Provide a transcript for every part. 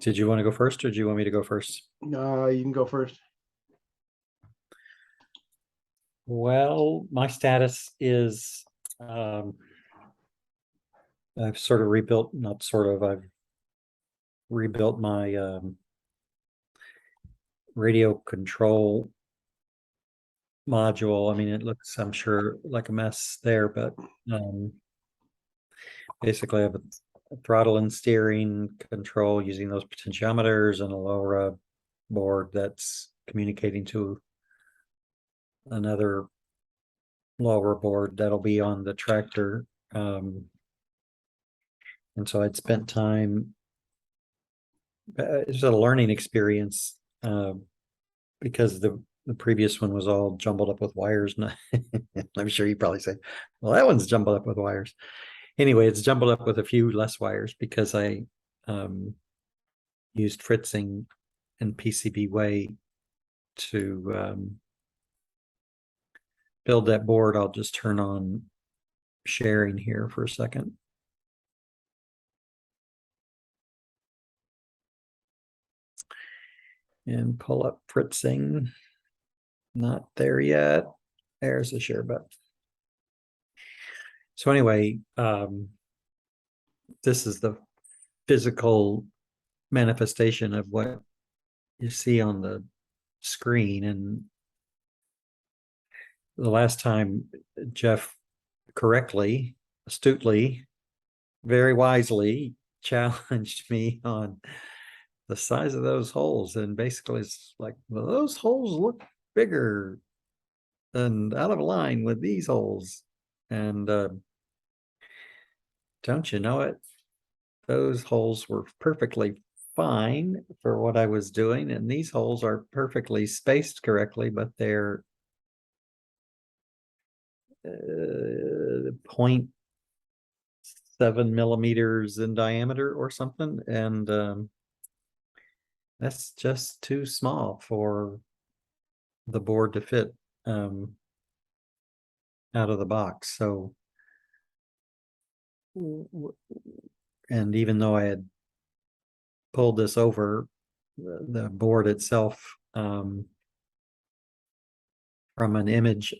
Did you want to go first or do you want me to go first? No, you can go first. Well, my status is I've sort of rebuilt, not sort of, I've rebuilt my radio control module. I mean, it looks, I'm sure, like a mess there, but basically I have a throttle and steering control using those potentiometers and a LoRa board that's communicating to another LoRa board that'll be on the tractor. And so I'd spent time, it's a learning experience because the previous one was all jumbled up with wires. And I'm sure you probably say, well, that one's jumbled up with wires. Anyway, it's jumbled up with a few less wires because I used Fritzing and PCB way to build that board. I'll just turn on sharing here for a second. And pull up Fritzing. Not there yet. There's the share button. So anyway, this is the physical manifestation of what you see on the screen. And the last time Jeff correctly, astutely, very wisely challenged me on the size of those holes. And basically it's like, well, those holes look bigger and out of line with these holes. And don't you know it? Those holes were perfectly fine for what I was doing. And these holes are perfectly spaced correctly, but they're 0.7 millimeters in diameter or something. And that's just too small for the board to fit out of the box. So, and even though I had pulled this over, the board itself from an image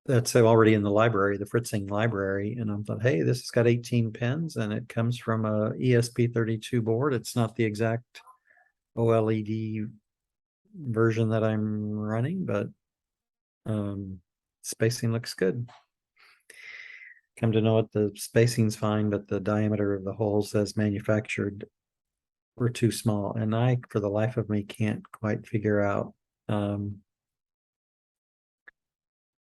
that's already in the library, the Fritzing library, and I thought, hey, this has got 18 pins and it comes from a ESP32 board. It's not the exact OLED version that I'm running, but spacing looks good. Come to know it, the spacing's fine, but the diameter of the holes as manufactured were too small. And I, for the life of me, can't quite figure out how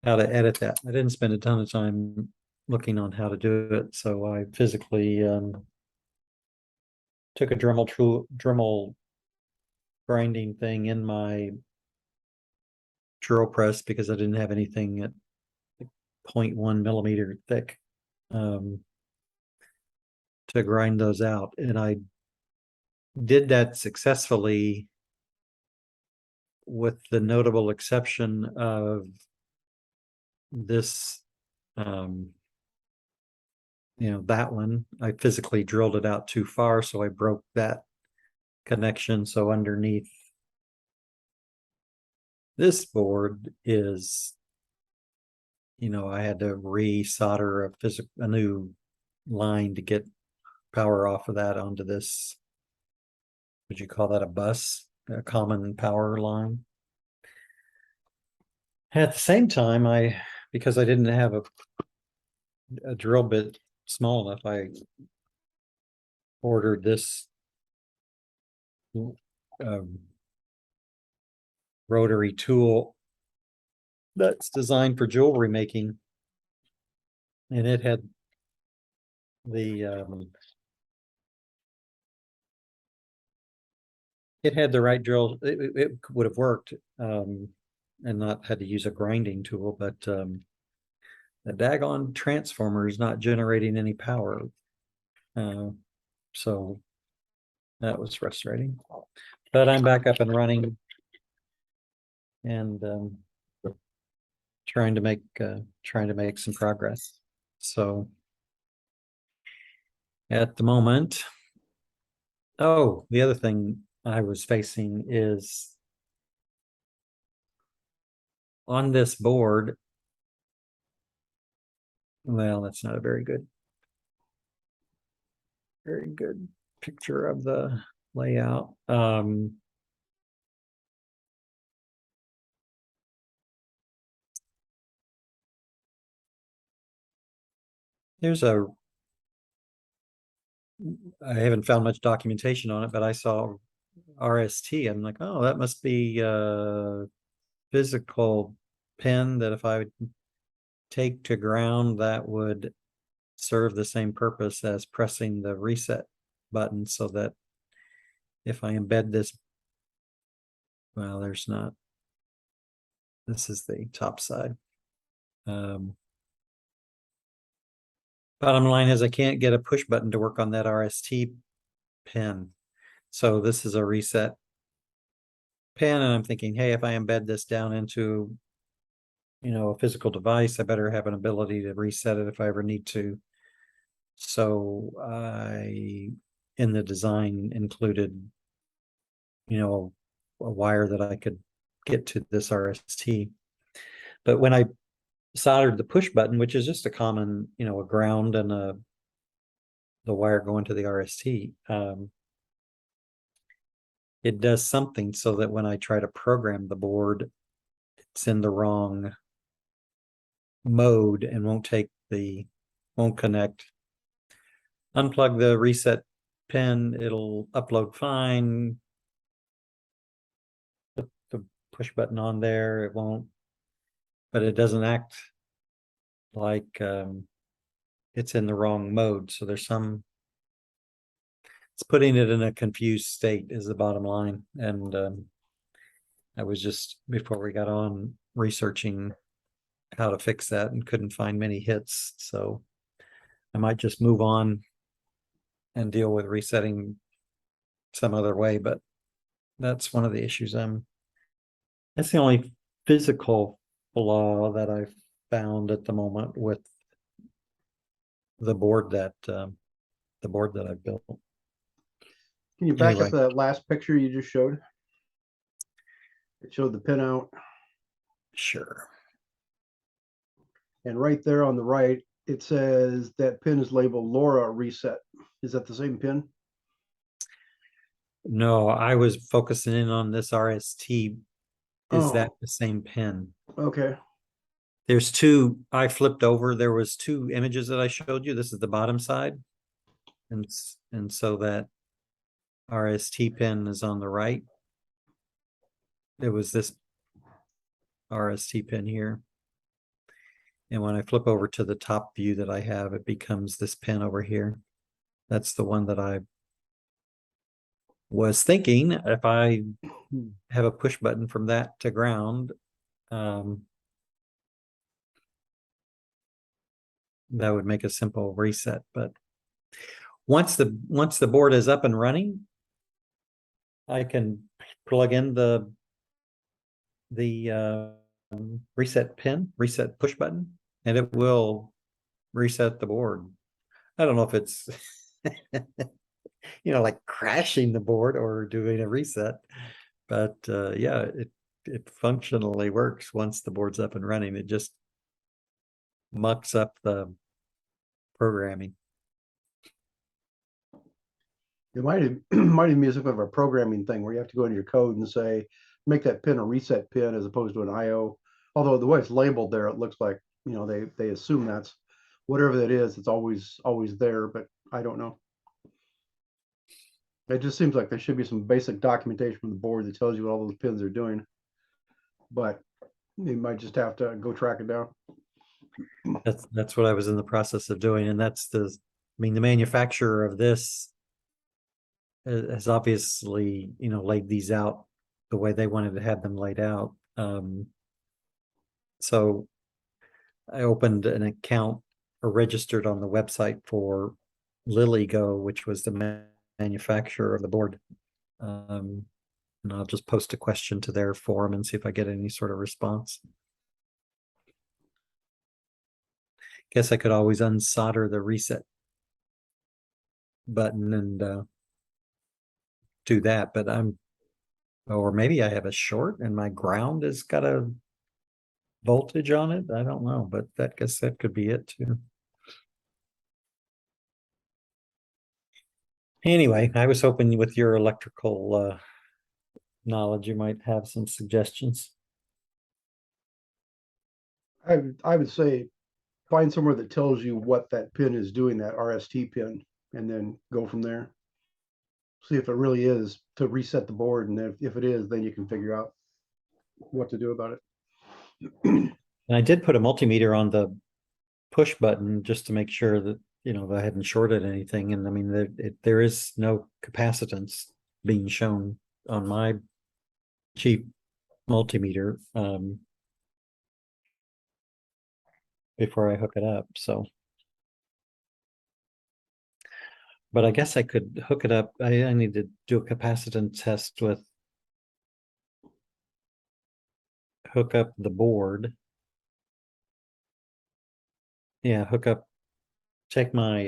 to edit that. I didn't spend a ton of time looking on how to do it. So I physically took a Dremel grinding thing in my drill press because I didn't have anything at 0.1 millimeter thick to grind those out. And I did that successfully with the notable exception of this, that one. I physically drilled it out too far, so I broke that connection. So underneath this board is, I had to re-solder a new line to get power off of that onto this. Would you call that a bus? A common power line. At the same time, because I didn't have a drill bit small enough, I ordered this rotary tool that's designed for jewelry making, and it had the right drill. It would have worked and not had to use a grinding tool, but the daggone transformer is not generating any power, so that was frustrating. But I'm back up and running and trying to make some progress. So at the moment, Oh, the other thing I was facing is on this board. Well, that's not a very good picture of the layout. There's a, I haven't found much documentation on it, but I saw RST. I'm like, oh, that must be a physical pin that if I would take to ground, that would serve the same purpose as pressing the reset button so that if I embed this, well, there's not, this is the top side. Bottom line is I can't get a push button to work on that RST pin. So this is a reset pin, and I'm thinking, hey, if I embed this down into, a physical device, I better have an ability to reset it if I ever need to. So I, in the design, included, a wire that I could get to this RST. But when I soldered the push button, which is just a common, a ground and the wire going to the RST, it does something so that when I try to program the board, it's in the wrong mode and won't connect. Unplug the reset pin, it'll upload fine. Put the push button on there, it won't, but it doesn't act like it's in the wrong mode. So it's putting it in a confused state is the bottom line. And I was just, before we got on, researching how to fix that and couldn't find many hits. So I might just move on and deal with resetting some other way, but that's one of the issues. That's the only physical flaw that I've found at the moment with the board that I've built. Can you back up Anyway, that last picture you just showed? It showed the pinout, sure. and right there on the right, it says that pin is labeled LoRa reset. Is that the same pin? No, I was focusing in on this RST. Is that Oh, the same pin? okay. There's two, I flipped over. There was two images that I showed you. This is the bottom side. And so that RST pin is on the right. It was this RST pin here. And when I flip over to the top view that I have, it becomes this pin over here. That's the one that I was thinking if I have a push button from that to ground, that would make a simple reset. But once the board is up and running, I can plug in the reset push button, and it will reset the board. I don't know if it's like crashing the board or doing a reset, but yeah, it functionally works once the board's up and running. It just mucks up the programming. It might have might even be some kind of a programming thing where you have to go into your code and say, make that pin a reset pin as opposed to an IO. Although the way it's labeled there, it looks like they assume that's whatever that is. It's always there, but I don't know. It just seems like there should be some basic documentation from the board that tells you what all those pins are doing, but you might just have to go track it down. That's what I was in the process of doing, and the manufacturer of this has obviously laid these out the way they wanted to have them laid out. So I opened an account or registered on the website for LilyGo, which was the manufacturer of the board. And I'll just post a question to their forum and see if I get any sort of response. Guess I could always unsolder the reset button and do that, but or maybe I have a short and my ground has got a voltage on it. I don't know, but guess that could be it too. Anyway, I was hoping with your electrical knowledge, you might have some suggestions. I would say find somewhere that tells you what that pin is doing, that RST pin, and then go from there. See if it really is to reset the board, and if it is, then you can figure out what to do about it. And I did put a multimeter on the push button just to make sure that, that I hadn't shorted anything. And I mean, there is no capacitance being shown on my cheap multimeter before I hook it up. So, but I guess I could hook it up. I need to do a capacitance test with hook up the board. Yeah, hook up, take my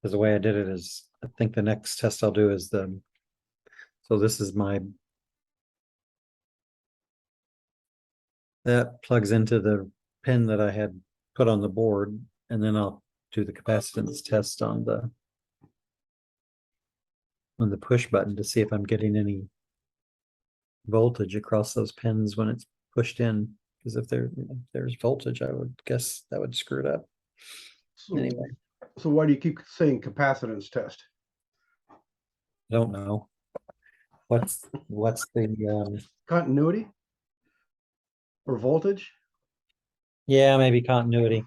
because the way I did it is, I think the next test I'll do is so this is that plugs into the pin that I had put on the board, and then I'll do the capacitance test on the push button to see if I'm getting any voltage across those pins when it's pushed in. Because if there's voltage, I would guess that would screw it up. So, Anyway, so why do you keep saying capacitance test? I don't know. What's the Continuity or voltage? yeah, maybe continuity.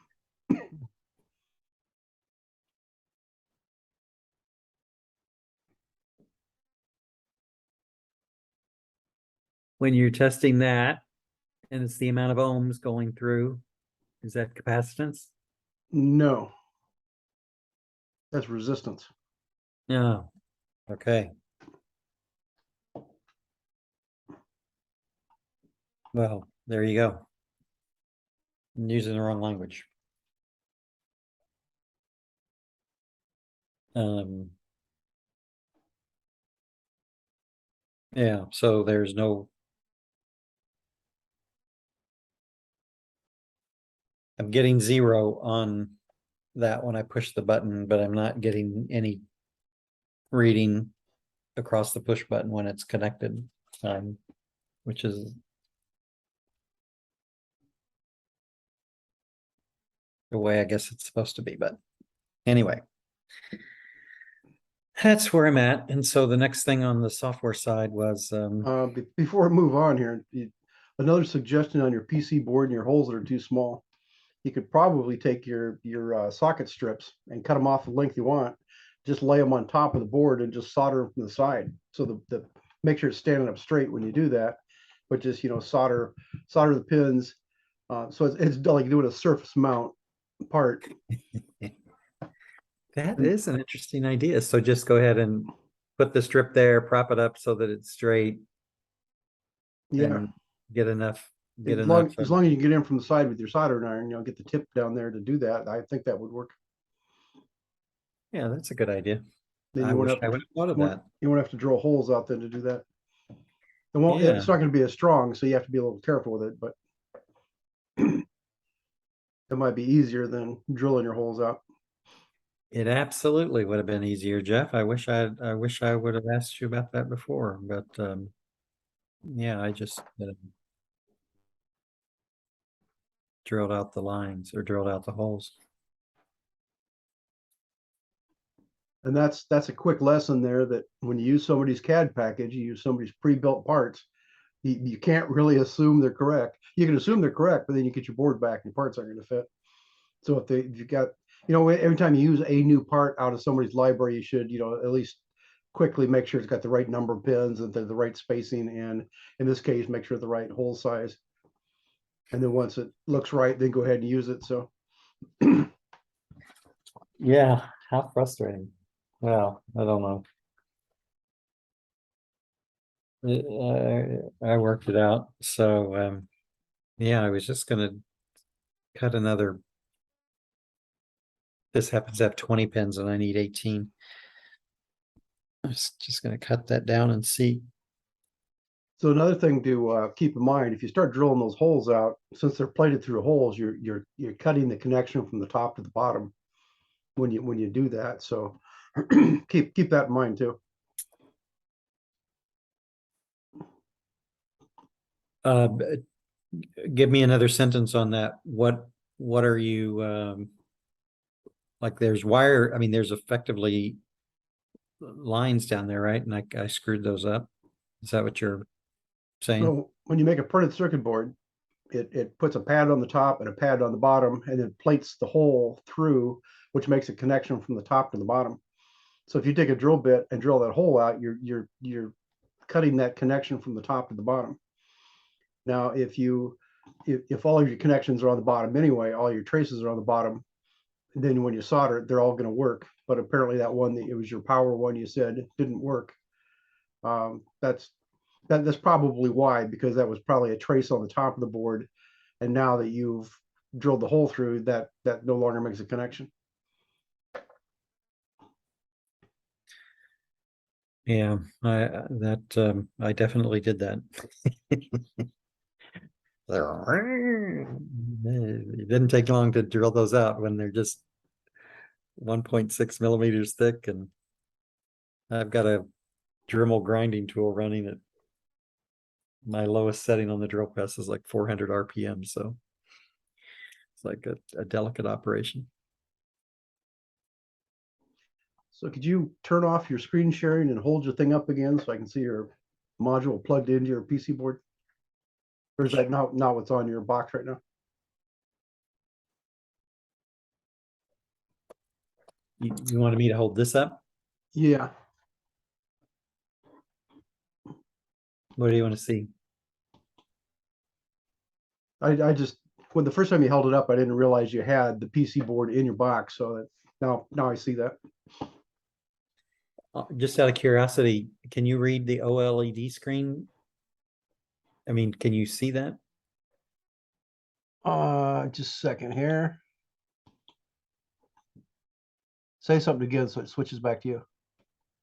When you're testing that, and it's the amount of ohms going through, is that capacitance? No, that's resistance. No. Okay. Well, there you go. I'm using the wrong language. Yeah, so there's no, I'm getting 0 on that when I push the button, but I'm not getting any reading across the push button when it's connected, which is the way I guess it's supposed to be. But anyway, that's where I'm at. And so the next thing on the software side was Before we move on here, another suggestion on your PC board and your holes that are too small, you could probably take your socket strips and cut them off the length you want, just lay them on top of the board and just solder them from the side. So the make sure it's standing up straight when you do that, but just solder the pins. So it's like doing a surface mount part. that is an interesting idea. So just go ahead and put the strip there, prop it up so that it's straight. Yeah, And get enough. as long as you can get in from the side with your soldering iron, get the tip down there to do that. I think that would work. Yeah, that's a good idea. Then I you won't wish have I would have thought of that. you won't have to drill holes out there to do that. It won't. Yeah. It's not going to be as strong, so you have to be a little careful with it. But it might be easier than drilling your holes out. It absolutely would have been easier, Jeff. I wish I would have asked you about that before, but yeah, I just drilled out the lines or drilled out the holes. And that's a quick lesson there, that when you use somebody's CAD package, you use somebody's pre-built parts, you can't really assume they're correct. You can assume they're correct, but then you get your board back and your parts aren't going to fit. So if you got, every time you use a new part out of somebody's library, you should, at least quickly make sure it's got the right number of pins and the right spacing, and in this case, make sure the right hole size. And then once it looks right, then go ahead and use it. So Yeah, how frustrating. Well, I don't know. I worked it out. So yeah, I was just gonna cut another This happens to have 20 pins and I need 18. I'm just going to cut that down and see. So another thing to keep in mind, if you start drilling those holes out, since they're plated through holes, you're cutting the connection from the top to the bottom when you do that. So keep that in mind too. Give me another sentence on that. What are you like? There's wire. I mean, there's effectively lines down there, right? And I screwed those up. Is that what you're saying? So when you make a printed circuit board, it puts a pad on the top and a pad on the bottom, and then plates the hole through, which makes a connection from the top to the bottom. So if you take a drill bit and drill that hole out, you're cutting that connection from the top to the bottom. Now, if all of your connections are on the bottom anyway, all your traces are on the bottom, then when you solder, they're all going to work. But apparently that one, it was your power one you said didn't work. That's probably why, because that was probably a trace on the top of the board. And now that you've drilled the hole through, that no longer makes a connection. Yeah, I definitely did that. It didn't take long to drill those out when they're just 1.6 millimeters thick, and I've got a Dremel grinding tool running at my lowest setting on the drill press is like 400 RPM, so it's like a delicate operation. So could you turn off your screen sharing and hold your thing up again so I can see your module plugged into your PC board? Or is that not what's on your box right now? You wanted me to hold this up? Yeah. What do you want to see? I just, when the first time you held it up, I didn't realize you had the PC board in your box. So that now I see that. Just out of curiosity, can you read the OLED screen? I mean, can you see that? Just a second here. Say something again so it switches back to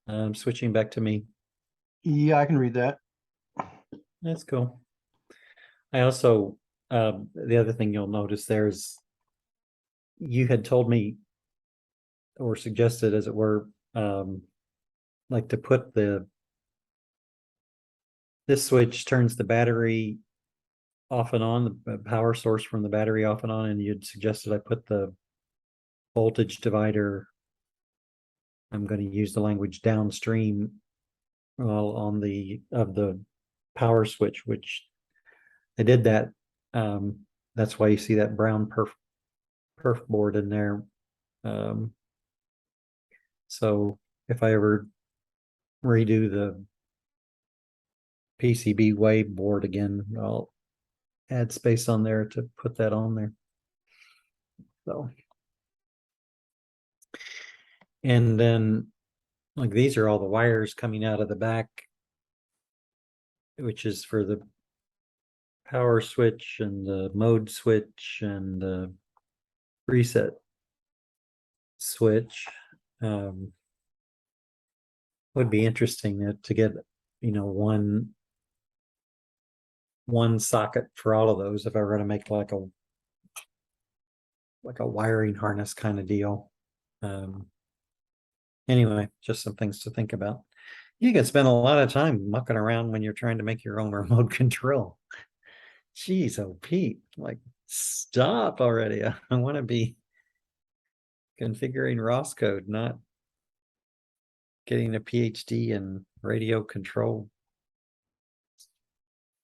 you. Switching back to me. Yeah, I can read that. That's cool. I also, the other thing you'll notice there's, you had told me or suggested, as it were, like to put this switch turns the battery off and on, the power source from the battery off and on, and you'd suggested I put the voltage divider, I'm going to use the language downstream, on the power switch, which I did that. That's why you see that brown perf board in there. So if I ever redo the PCB way board again, I'll add space on there to put that on there. So, and then like these are all the wires coming out of the back, which is for the power switch and the mode switch and the reset switch. Would be interesting to get, one socket for all of those if I were going to make like a wiring harness kind of deal. Anyway, just some things to think about. You can spend a lot of time mucking around when you're trying to make your own remote control. Jeez, oh Pete, like stop already. I want to be configuring ROS code, not getting a PhD in radio control,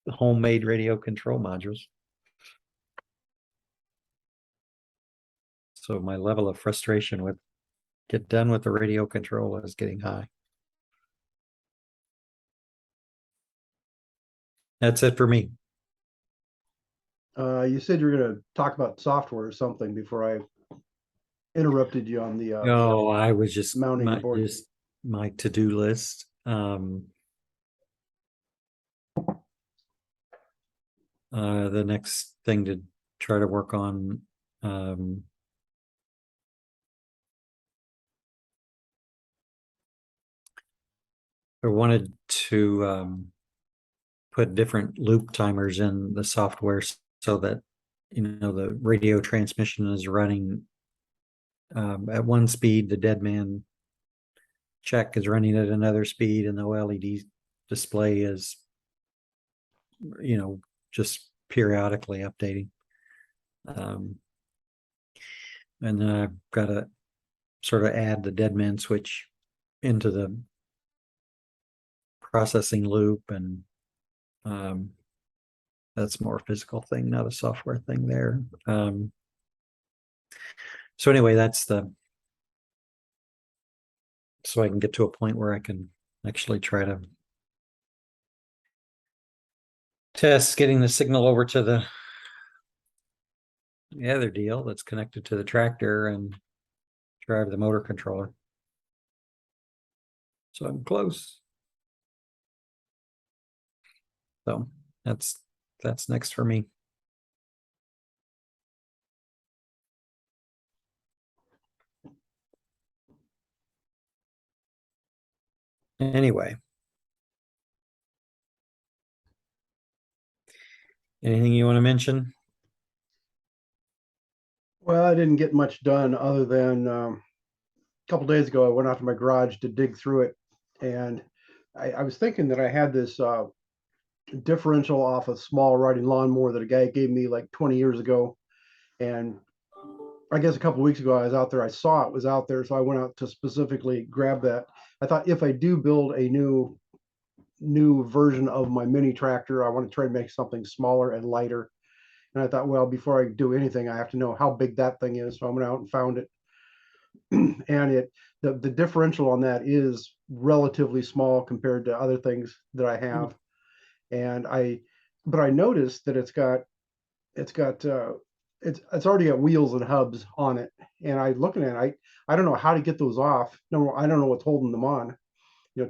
homemade radio control modules. So my level of frustration with get done with the radio control is getting high. That's it for me. You said you were going to talk about software or something before I interrupted you on the No, I was just mounting the board. My to-do list. The next thing to try to work on, I wanted to put different loop timers in the software so that, the radio transmission is running at one speed, the dead man check is running at another speed, and the OLED display is, just periodically updating. And then I've got to sort of add the dead man switch into the processing loop, and that's more a physical thing, not a software thing there. So anyway, so I can get to a point where I can actually try to test getting the signal over to the other deal that's connected to the tractor and drive the motor controller. So I'm close. So that's next for me. Anyway. Anything you want to mention? Well, I didn't get much done other than a couple days ago, I went out to my garage to dig through it, and I was thinking that I had this differential off a small riding lawnmower that a guy gave me like 20 years ago. And I guess a couple weeks ago, I was out there, I saw it was out there, so I went out to specifically grab that. I thought if I do build a new version of my mini tractor, I want to try to make something smaller and lighter. And I thought, well, before I do anything, I have to know how big that thing is. So I went out and found it. And the differential on that is relatively small compared to other things that I have. And but I noticed that it's got it's already got wheels and hubs on it. And I looking at it, I don't know how to get those off. No, I don't know what's holding them on.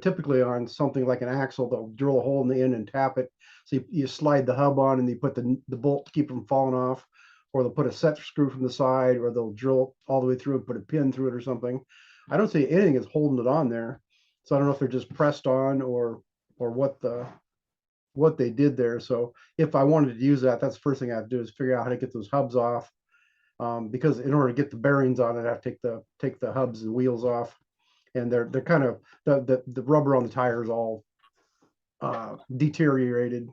Typically on something like an axle, they'll drill a hole in the end and tap it. So you slide the hub on and you put the bolt to keep them falling off, or they'll put a set screw from the side, or they'll drill all the way through and put a pin through it or something. I don't see anything that's holding it on there. So I don't know if they're just pressed on or what they did there. So if I wanted to use that, that's the first thing I have to do is figure out how to get those hubs off. Because in order to get the bearings on it, I have to take the hubs and wheels off, and they're kind of the rubber on the tire is all deteriorated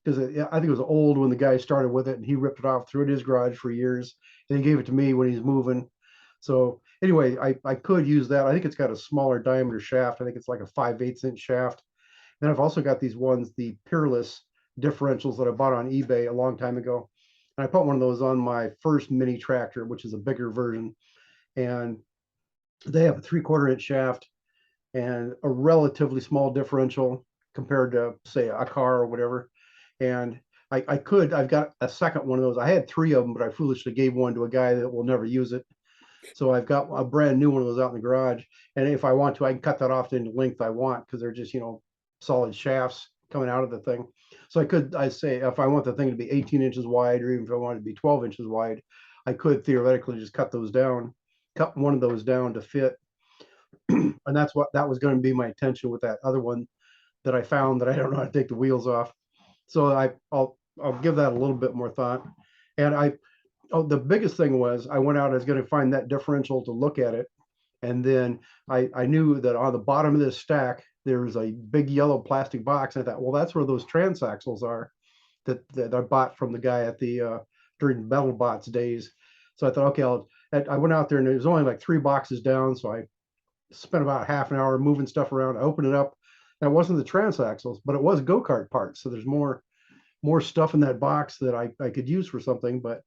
because I think it was old when the guy started with it, and he ripped it off, threw it in his garage for years, and he gave it to me when he's moving. So anyway, I could use that. I think it's got a smaller diameter shaft. I think it's like a 5/8 inch shaft. Then I've also got these ones, the Peerless differentials that I bought on eBay a long time ago. And I put one of those on my first mini tractor, which is a bigger version. And they have a 3/4 inch shaft and a relatively small differential compared to, say, a car or whatever. And I've got a second one of those. I had three of them, but I foolishly gave one to a guy that will never use it. So I've got a brand new one of those out in the garage. And if I want to, I can cut that off to any length I want because they're just, solid shafts coming out of the thing. So I say, if I want the thing to be 18 inches wide, or even if I want it to be 12 inches wide, I could theoretically just cut one of those down to fit. And that was going to be my intention with that other one that I found that I don't know how to take the wheels off. So I'll give that a little bit more thought. And the biggest thing was I went out, I was going to find that differential to look at it. And then I knew that on the bottom of this stack, there's a big yellow plastic box. And I thought, well, that's where those transaxles are that I bought from the guy at the during BattleBots days. So I thought, okay, I went out there and it was only like 3 boxes down. So I spent about half an hour moving stuff around. I opened it up. And it wasn't the transaxles, but it was go-kart parts. So there's more stuff in that box that I could use for something. But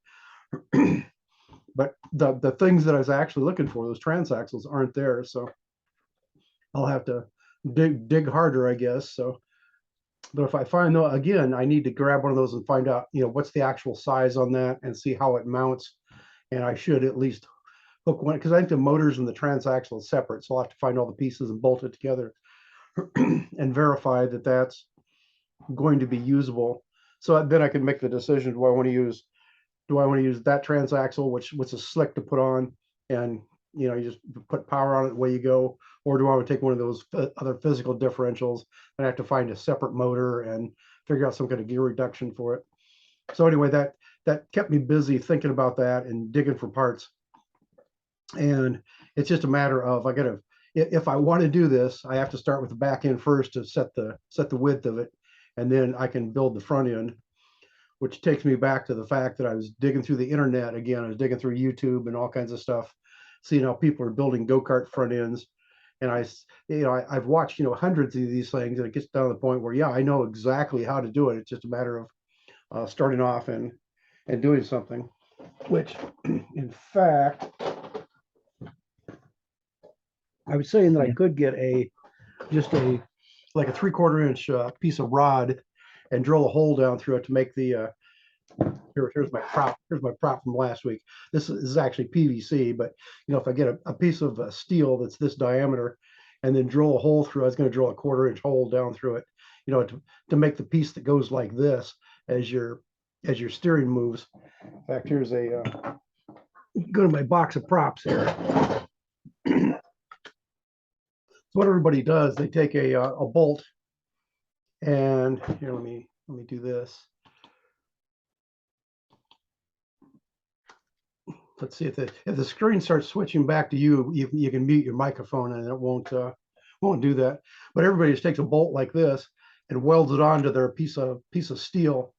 but the things that I was actually looking for, those transaxles, aren't there. So I'll have to dig harder, I guess. So, but if I find though, again, I need to grab one of those and find out, what's the actual size on that and see how it mounts. And I should at least hook one, because I think the motors and the transaxle is separate. So I'll have to find all the pieces and bolt it together and verify that that's going to be usable. So then I can make the decision: do I want to use that transaxle, which is slick to put on, and you know, you just put power on it, away you go. Or do I want to take one of those other physical differentials and I have to find a separate motor and figure out some kind of gear reduction for it? So anyway, that kept me busy thinking about that and digging for parts. And it's just a matter of if I want to do this, I have to start with the back end first to set the width of it, and then I can build the front end, which takes me back to the fact that I was digging through the internet again. I was digging through YouTube and all kinds of stuff, seeing how people are building go-kart front ends. And I've watched, hundreds of these things, and it gets down to the point where, yeah, I know exactly how to do it. It's just a matter of starting off and doing something, which in fact, I was saying that I could get like a 3/4 inch piece of rod and drill a hole down through it to make the here's my prop. Here's my prop from last week. This is actually PVC, but if I get a piece of steel that's this diameter and then drill a hole through, I was going to drill a 1/4 inch hole down through it, to make the piece that goes like this as your steering moves. In fact, here's go to my box of props here. What everybody does, they take a bolt, and here, let me do this. Let's see if the screen starts switching back to you, you can mute your microphone, and it won't do that. But everybody just takes a bolt like this and welds it onto their piece of steel,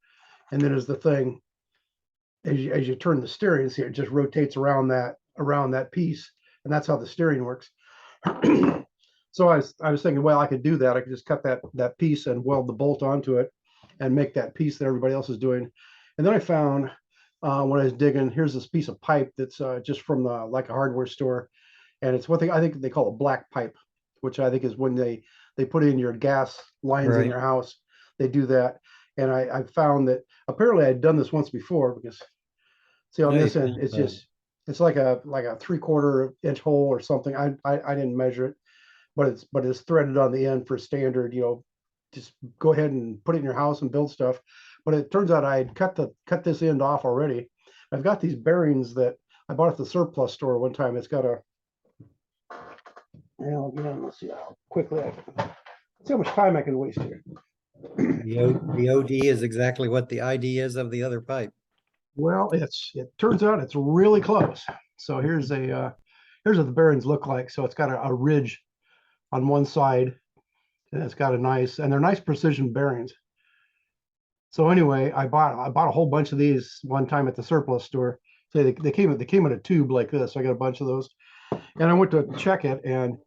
and then as the thing, as you turn the steering, see, it just rotates around that piece, and that's how the steering works. So I was thinking, well, I could do that. I could just cut that piece and weld the bolt onto it and make that piece that everybody else is doing. And then I found when I was digging, here's this piece of pipe that's just from like a hardware store, and it's I think they call it black pipe, which I think is when they put in your gas lines in your house. They do that, and I found that apparently I'd done this once before, because see on this end it's like a 3/4 inch hole or something. I didn't measure it, but it's threaded on the end for standard, just go ahead and put it in your house and build stuff. But it turns out I had cut this end off already. I've got these bearings that I bought at the surplus store one time. It's got let's see how quickly let's see how much time I can waste here. The OD is exactly what the ID is of the other pipe. Well, it turns out it's really close. So here's here's what the bearings look like. So it's got a ridge on one side, and it's got and they're nice precision bearings. So anyway, I bought a whole bunch of these one time at the surplus store. So they came in a tube like this. So I got a bunch of those, and I went to check it, and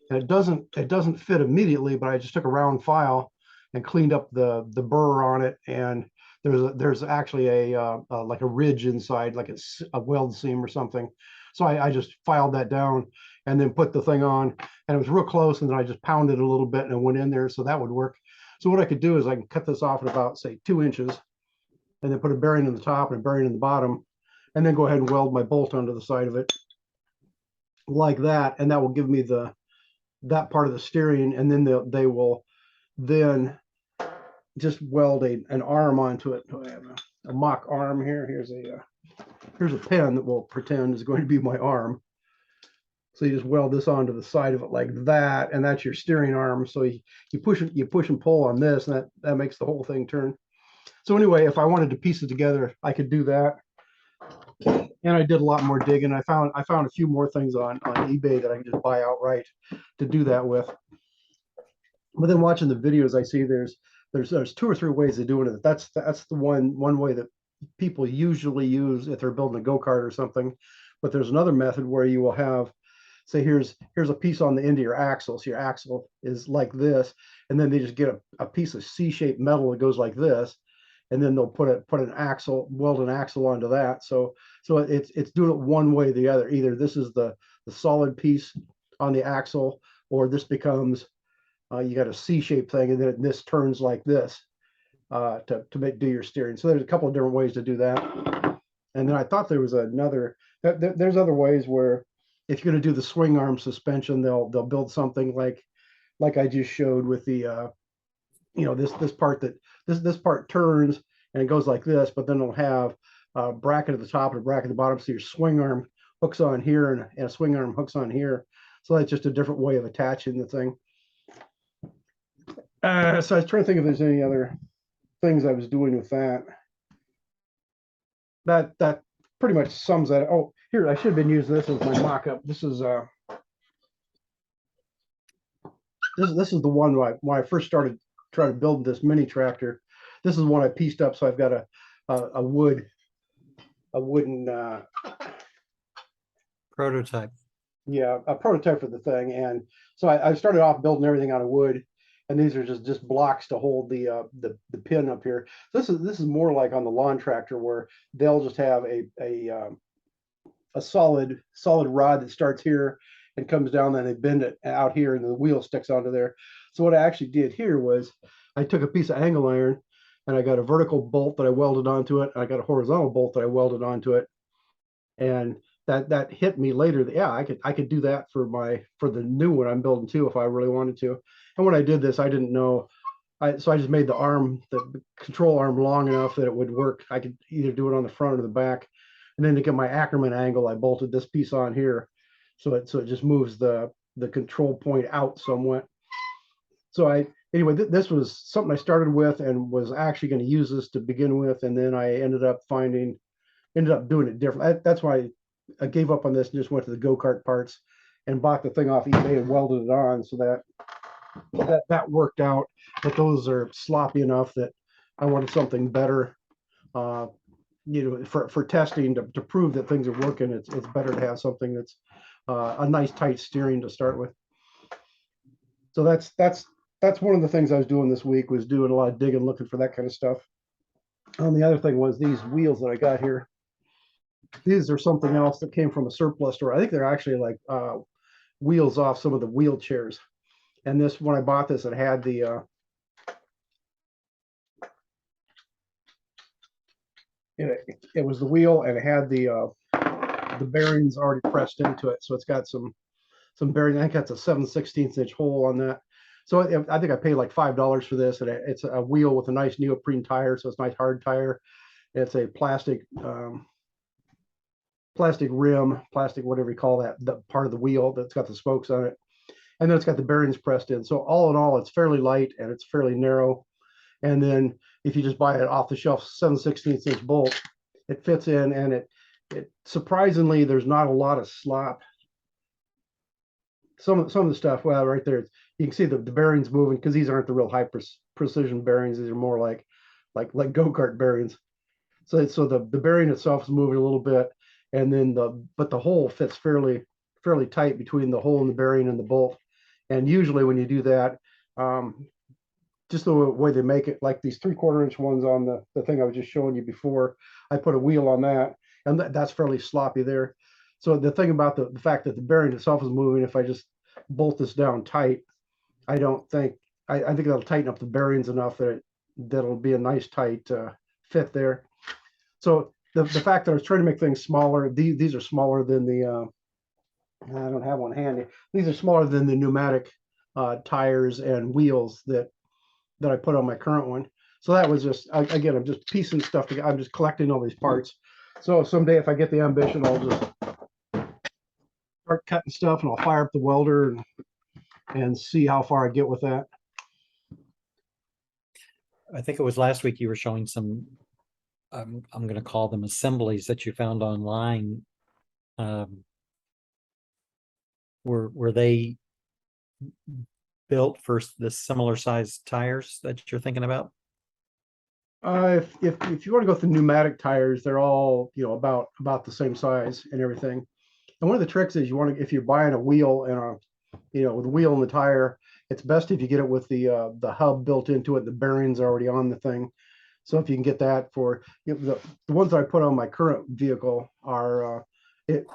it doesn't fit immediately. But I just took a round file and cleaned up the burr on it, and there's actually a like a ridge inside, like it's a weld seam or something. So I just filed that down and then put the thing on, and it was real close. And then I just pounded it a little bit and it went in there, so that would work. So what I could do is I can cut this off at about, say, 2 inches, and then put a bearing in the top and a bearing in the bottom, and then go ahead and weld my bolt onto the side of it like that, and that will give me that part of the steering. And then they will then just weld an arm onto it. I have a mock arm here. Here's a pen that will pretend is going to be my arm. So you just weld this onto the side of it like that, and that's your steering arm. So you push and pull on this, and that makes the whole thing turn. So anyway, if I wanted to piece it together, I could do that. And I did a lot more digging. I found a few more things on eBay that I can just buy outright to do that with. But then watching the videos, I see there's 2 or 3 ways of doing it. That's the one way that people usually use if they're building a go-kart or something. But there's another method where you will have, say, here's a piece on the end of your axle. So your axle is like this, and then they just get a piece of C-shaped metal that goes like this, and then they'll put an axle, weld an axle onto that. So it's doing it one way or the other. Either this is the solid piece on the axle, or this becomes you got a C-shaped thing, and then this turns like this to do your steering. So there's a couple of different ways to do that. And then I thought there was there's other ways where if you're going to do the swing arm suspension, they'll build something like I just showed with the this part turns and it goes like this, but then it'll have a bracket at the top and a bracket at the bottom, so your swing arm hooks on here and a swing arm hooks on here. So that's just a different way of attaching the thing. So I was trying to think if there's any other things I was doing with that. That pretty much sums that. Oh, here, I should have been using this as my mock-up. This is this is the one when I first started trying to build this mini tractor. This is one I pieced up, so I've got a wooden Prototype. yeah, a prototype for the thing. And so I started off building everything out of wood, and these are just blocks to hold the pin up here. This is more like on the lawn tractor, where they'll just have a solid rod that starts here and comes down, then they bend it out here, and the wheel sticks onto there. So what I actually did here was I took a piece of angle iron and I got a vertical bolt that I welded onto it. And I got a horizontal bolt that I welded onto it, and that hit me later. Yeah, I could do that for the new one I'm building too if I really wanted to. And when I did this, I didn't know. So I just made the control arm long enough that it would work. I could either do it on the front or the back. And then to get my Ackerman angle, I bolted this piece on here. So it just moves the control point out somewhat. So anyway, this was something I started with and was actually going to use this to begin with. And then I ended up doing it different. That's why I gave up on this and just went to the go-kart parts and bought the thing off eBay and welded it on, so that worked out. But those are sloppy enough that I wanted something better. For testing to prove that things are working, it's better to have something that's a nice tight steering to start with. So that's one of the things I was doing this week, was doing a lot of digging, looking for that kind of stuff. And the other thing was these wheels that I got here. These are something else that came from a surplus store. I think they're actually like wheels off some of the wheelchairs. And this, when I bought this, it had it was the wheel, and it had the bearings already pressed into it. So it's got some bearings. I think that's a 7/16 inch hole on that. So I think I paid like $5 for this, and it's a wheel with a nice neoprene tire. So it's a nice hard tire. It's a plastic rim, plastic, whatever you call that, the part of the wheel that's got the spokes on it. And then it's got the bearings pressed in. So all in all, it's fairly light and it's fairly narrow. And then if you just buy it off the shelf 7/16 inch bolt, it fits in, and it surprisingly, there's not a lot of slop. Some of the stuff, well, right there, you can see the bearings moving, because these aren't the real high precision bearings. These are more like go-kart bearings. So the bearing itself is moving a little bit, and then but the hole fits fairly tight between the hole in the bearing and the bolt. And usually when you do that, just the way they make it, like these 3/4 inch ones on the thing I was just showing you before, I put a wheel on that, and that's fairly sloppy there. So the thing about the fact that the bearing itself is moving, if I just bolt this down tight, I think that'll tighten up the bearings enough that that'll be a nice tight fit there. So the fact that I was trying to make things smaller, these are smaller than the I don't have one handy. These are smaller than the pneumatic tires and wheels that I put on my current one. So that was just, again, I'm just piecing stuff together. I'm just collecting all these parts. So someday, if I get the ambition, I'll just start cutting stuff, and I'll fire up the welder and see how far I get with that. I think it was last week you were showing some, I'm going to call them assemblies that you found online. Were they built for the similar size tires that you're thinking about? If you want to go with the pneumatic tires, they're all about the same size and everything. And one of the tricks is if you're buying a wheel and with the wheel and the tire, it's best if you get it with the hub built into it. The bearings are already on the thing. So if you can get that for the ones that I put on my current vehicle are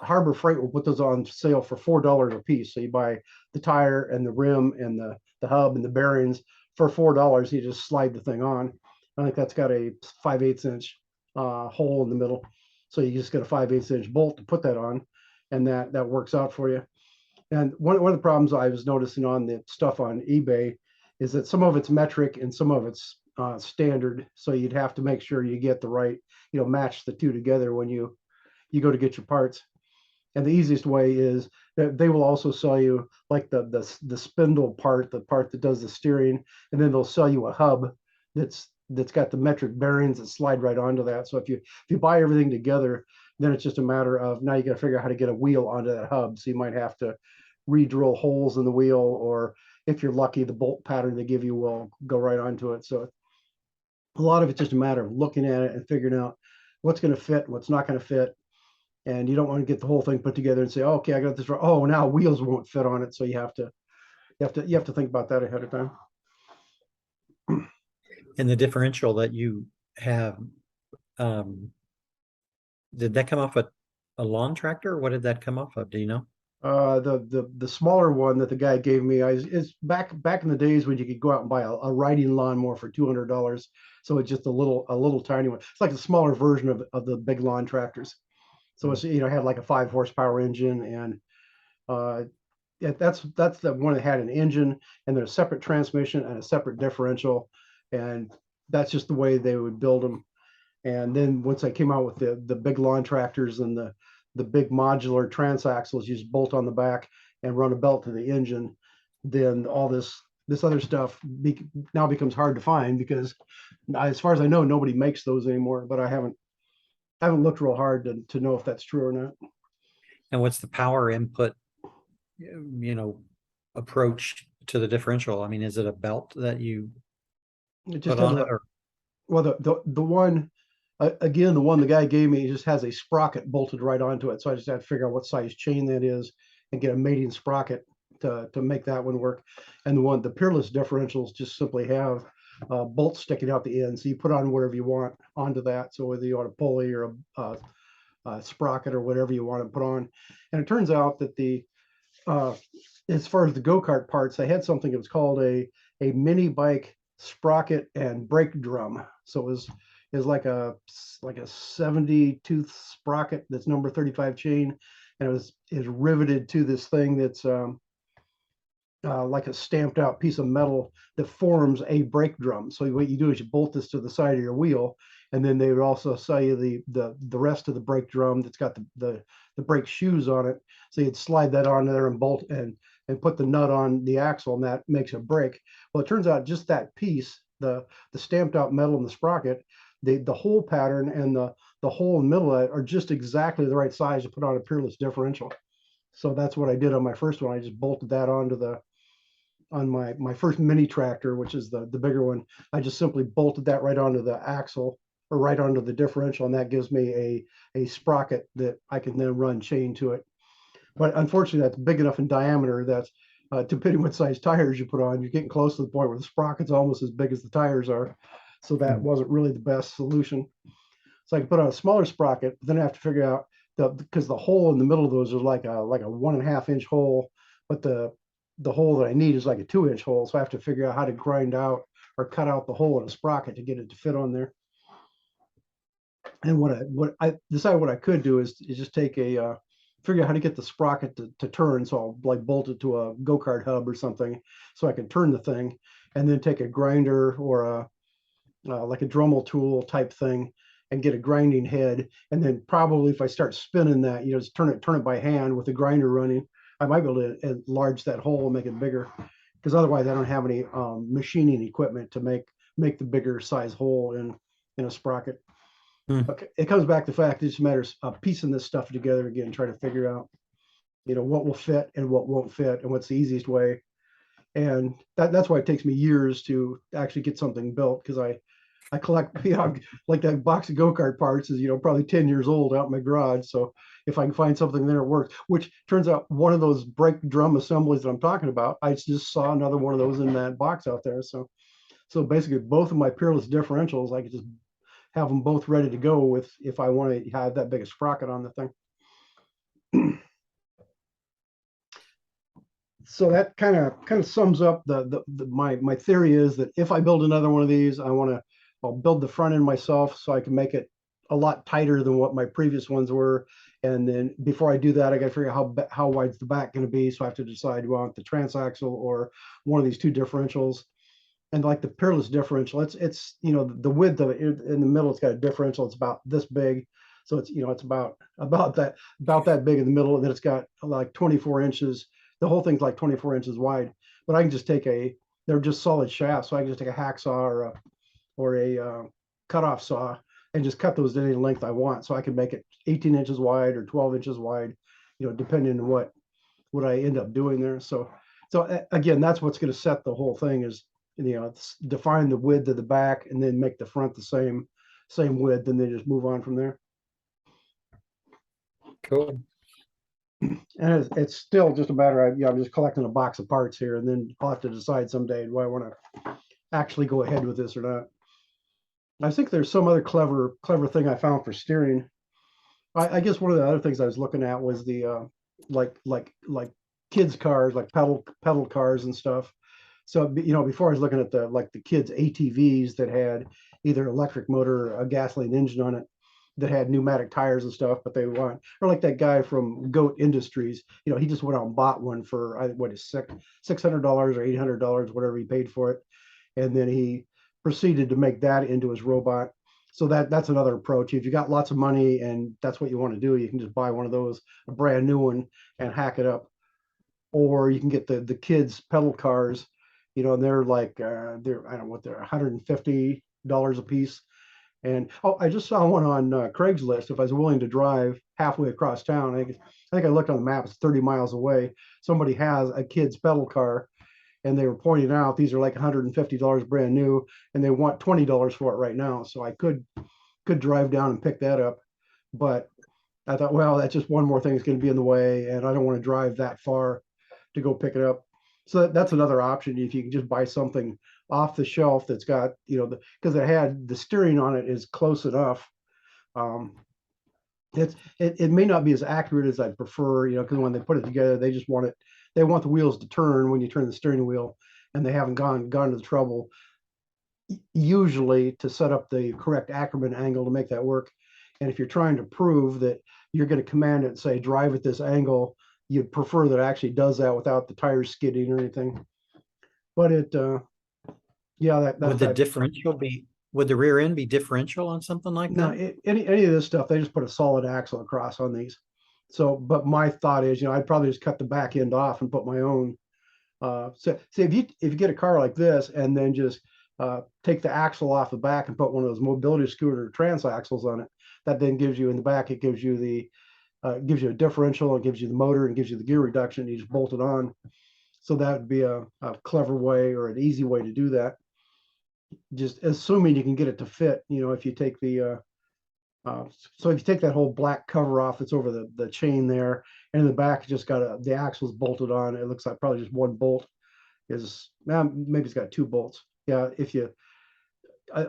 Harbor Freight will put those on sale for $4 a piece. So you buy the tire and the rim and the hub and the bearings for $4. You just slide the thing on. I think that's got a 5/8 inch hole in the middle. So you just get a 5/8 inch bolt to put that on, and that works out for you. And one of the problems I was noticing on the stuff on eBay is that some of it's metric and some of it's standard. So you'd have to make sure you get the right, match the two together when you go to get your parts. And the easiest way is that they will also sell you like the spindle part, the part that does the steering, and then they'll sell you a hub that's got the metric bearings that slide right onto that. So if you buy everything together, then it's just a matter of now you got to figure out how to get a wheel onto that hub. So you might have to re-drill holes in the wheel, or if you're lucky, the bolt pattern they give you will go right onto it. So a lot of it's just a matter of looking at it and figuring out what's going to fit, what's not going to fit. And you don't want to get the whole thing put together and say, oh, okay, I got this. Oh, now wheels won't fit on it. So you have to think about that ahead of time. And the differential that you have, did that come off a lawn tractor? What did that come off of? Do you know? The smaller one that the guy gave me is back in the days when you could go out and buy a riding lawnmower for $200. So it's just a little tiny one. It's like a smaller version of the big lawn tractors. So it's had like a 5 horsepower engine, and that's the one that had an engine and then a separate transmission and a separate differential, and that's just the way they would build them. And then once I came out with the big lawn tractors and the big modular transaxles, you just bolt on the back and run a belt to the engine, then all this other stuff now becomes hard to find, because as far as I know, nobody makes those anymore. But I haven't looked real hard to know if that's true or not. And what's the power input, approach to the differential? I mean, is it a belt that you It just put has on it, or well, the one again, the one the guy gave me just has a sprocket bolted right onto it. So I just had to figure out what size chain that is and get a mating sprocket to make that one work. And the Peerless differentials just simply have bolts sticking out the end, so you put on whatever you want onto that. So whether you want a pulley or a sprocket or whatever you want to put on. And it turns out that as far as the go-kart parts, they had something that was called a mini bike sprocket and brake drum. So it was like a 70 tooth sprocket that's number 35 chain, and it is riveted to this thing that's like a stamped out piece of metal that forms a brake drum. So what you do is you bolt this to the side of your wheel, and then they would also sell you the rest of the brake drum that's got the brake shoes on it. So you'd slide that on there and bolt and put the nut on the axle, and that makes a brake. Well, it turns out just that piece, the stamped out metal and the sprocket, the hole pattern and the hole in the middle of it are just exactly the right size to put on a Peerless differential. So that's what I did on my first one. I just bolted that onto on my first mini tractor, which is the bigger one. I just simply bolted that right onto the axle or right onto the differential, and that gives me a sprocket that I can then run chain to it. But unfortunately, that's big enough in diameter that depending what size tires you put on, you're getting close to the point where the sprocket's almost as big as the tires are. So that wasn't really the best solution. So I can put on a smaller sprocket, but then I have to figure out because the hole in the middle of those is like a 1.5 inch hole, but the hole that I need is like a 2 inch hole. So I have to figure out how to grind out or cut out the hole in a sprocket to get it to fit on there. And what I decided what I could do is just take figure out how to get the sprocket to turn. So I'll like bolt it to a go-kart hub or something so I can turn the thing, and then take a grinder or like a Dremel tool type thing and get a grinding head. And then probably if I start spinning that, just turn it by hand with the grinder running, I might be able to enlarge that hole and make it bigger, because otherwise I don't have any machining equipment to make the bigger size hole in a sprocket. Okay, it comes back to the fact it just matters piecing this stuff together again, trying to figure out what will fit and what won't fit and what's the easiest way. And that's why it takes me years to actually get something built, because I collect, like that box of go-kart parts is, probably 10 years old out in my garage. So if I can find something there that works, which turns out one of those brake drum assemblies that I'm talking about, I just saw another one of those in that box out there. So basically both of my Peerless differentials, I could just have them both ready to go if I want to have that big a sprocket on the thing. So that kind of sums up my theory is that if I build another one of these, I'll build the front end myself so I can make it a lot tighter than what my previous ones were. And then before I do that, I got to figure out how wide's the back going to be. So I have to decide, do I want the transaxle or one of these two differentials. And like the Peerless differential, it's the width of it in the middle, it's got a differential. It's about this big. So it's, it's about that big in the middle, and then it's got like 24 inches. The whole thing's like 24 inches wide. But I can just take they're just solid shafts, so I can just take a hacksaw or a cutoff saw and just cut those to any length I want. So I can make it 18 inches wide or 12 inches wide, depending on what I end up doing there. So again, that's what's going to set the whole thing is, define the width of the back and then make the front the same width, and then just move on from there. Cool. And it's still just a matter of, I'm just collecting a box of parts here, and then I'll have to decide someday, do I want to actually go ahead with this or not. I think there's some other clever thing I found for steering. I guess one of the other things I was looking at was the like kids cars, like pedal cars and stuff. So before I was looking at the kids ATVs that had either electric motor or a gasoline engine on it, that had pneumatic tires and stuff, but they want, or like that guy from Goat Industries, he just went out and bought one for what is $600 or $800, whatever he paid for it, and then he proceeded to make that into his robot. So that's another approach. If you got lots of money and that's what you want to do, you can just buy one of those, a brand new one, and hack it up. Or you can get the kids pedal cars, and they're like they're, I don't know what they're, $150 a piece. And I just saw one on Craigslist. If I was willing to drive halfway across town, I think I looked on the map. It's 30 miles away. Somebody has a kid's pedal car, and they were pointing out these are like $150 brand new, and they want $20 for it right now. So I could drive down and pick that up, but I thought, well, that's just one more thing that's going to be in the way, and I don't want to drive that far to go pick it up. So that's another option. If you can just buy something off the shelf that's got, because it had the steering on it is close enough. It may not be as accurate as I'd prefer, because when they put it together, they just want it. They want the wheels to turn when you turn the steering wheel, and they haven't gone to the trouble usually to set up the correct Ackerman angle to make that work. And if you're trying to prove that you're going to command it and say drive at this angle, you'd prefer that it actually does that without the tires skidding or anything. But yeah, Would the differential be, would the rear end be differential on something like no, that? any of this stuff, they just put a solid axle across on these. So, but my thought is, I'd probably just cut the back end off and put my own. So if you get a car like this and then just take the axle off the back and put one of those mobility scooter transaxles on it, that then gives you in the back, it gives you gives you a differential, it gives you the motor, and gives you the gear reduction. You just bolt it on. So that would be a clever way or an easy way to do that. Just assuming you can get it to fit, if you take so if you take that whole black cover off that's over the chain there, and in the back you just got the axles bolted on. It looks like probably just one bolt is, maybe it's got two bolts. Yeah, if you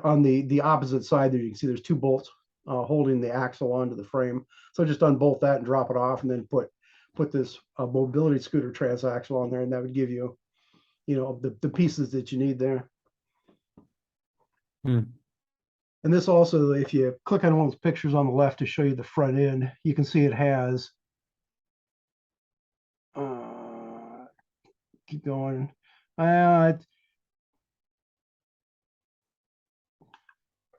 on the opposite side there, you can see there's two bolts holding the axle onto the frame. So just unbolt that and drop it off, and then put this mobility scooter transaxle on there, and that would give you, the pieces that you need there. And this also, if you click on one of those pictures on the left to show you the front end, you can see it has, keep going.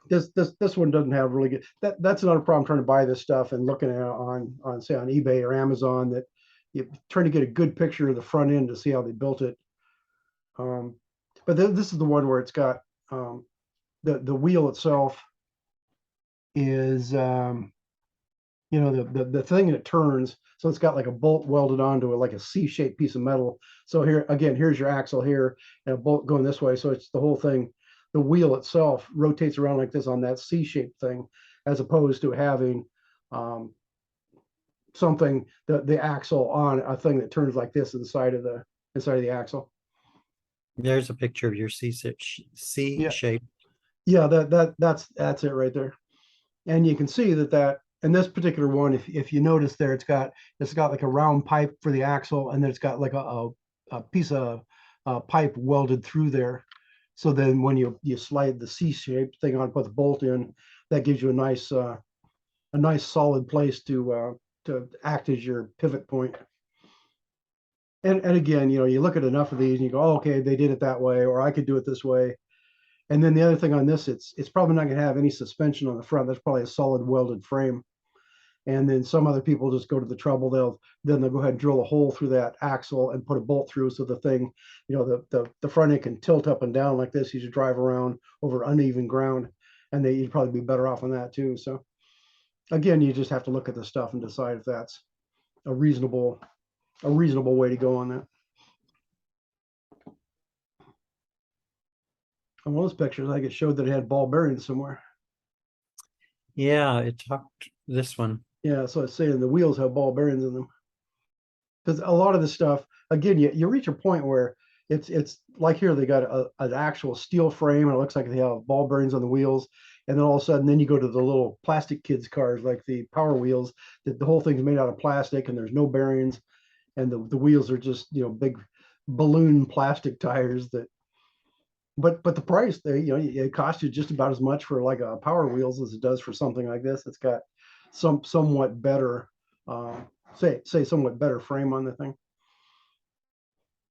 This one doesn't have really good, that's another problem trying to buy this stuff and looking at on say on eBay or Amazon, that you're trying to get a good picture of the front end to see how they built it. But this is the one where it's got the wheel itself is the thing that turns, so it's got like a bolt welded onto it, like a C-shaped piece of metal. So here again, here's your axle here and a bolt going this way, so it's the whole thing. The wheel itself rotates around like this on that C-shaped thing, as opposed to having something, the axle on a thing that turns like this inside of the axle. There's a picture of your C shape. Yeah, that's it right there. And you can see that in this particular one, if you notice there, it's got like a round pipe for the axle, and then it's got like a piece of pipe welded through there. So then when you slide the C-shaped thing on, put the bolt in, that gives you a nice solid place to act as your pivot point. And again, you look at enough of these and you go, oh, okay, they did it that way, or I could do it this way. And then the other thing on this, it's probably not going to have any suspension on the front. That's probably a solid welded frame. And then some other people just go to the trouble. They'll go ahead and drill a hole through that axle and put a bolt through, so the thing, the front end can tilt up and down like this as you drive around over uneven ground. And you'd probably be better off on that too. So again, you just have to look at the stuff and decide if that's a reasonable way to go on that. On one of those pictures, I think it showed that it had ball bearings somewhere. Yeah, it talked this one. Yeah, so it's saying the wheels have ball bearings in them. Because a lot of the stuff, again, you reach a point where it's like here they got an actual steel frame and it looks like they have ball bearings on the wheels, and then all of a sudden then you go to the little plastic kids cars like the Power Wheels, that the whole thing's made out of plastic and there's no bearings, and the wheels are just big balloon plastic tires that. But the price, it costs you just about as much for like a Power Wheels as it does for something like this. It's got somewhat better, say somewhat better frame on the thing.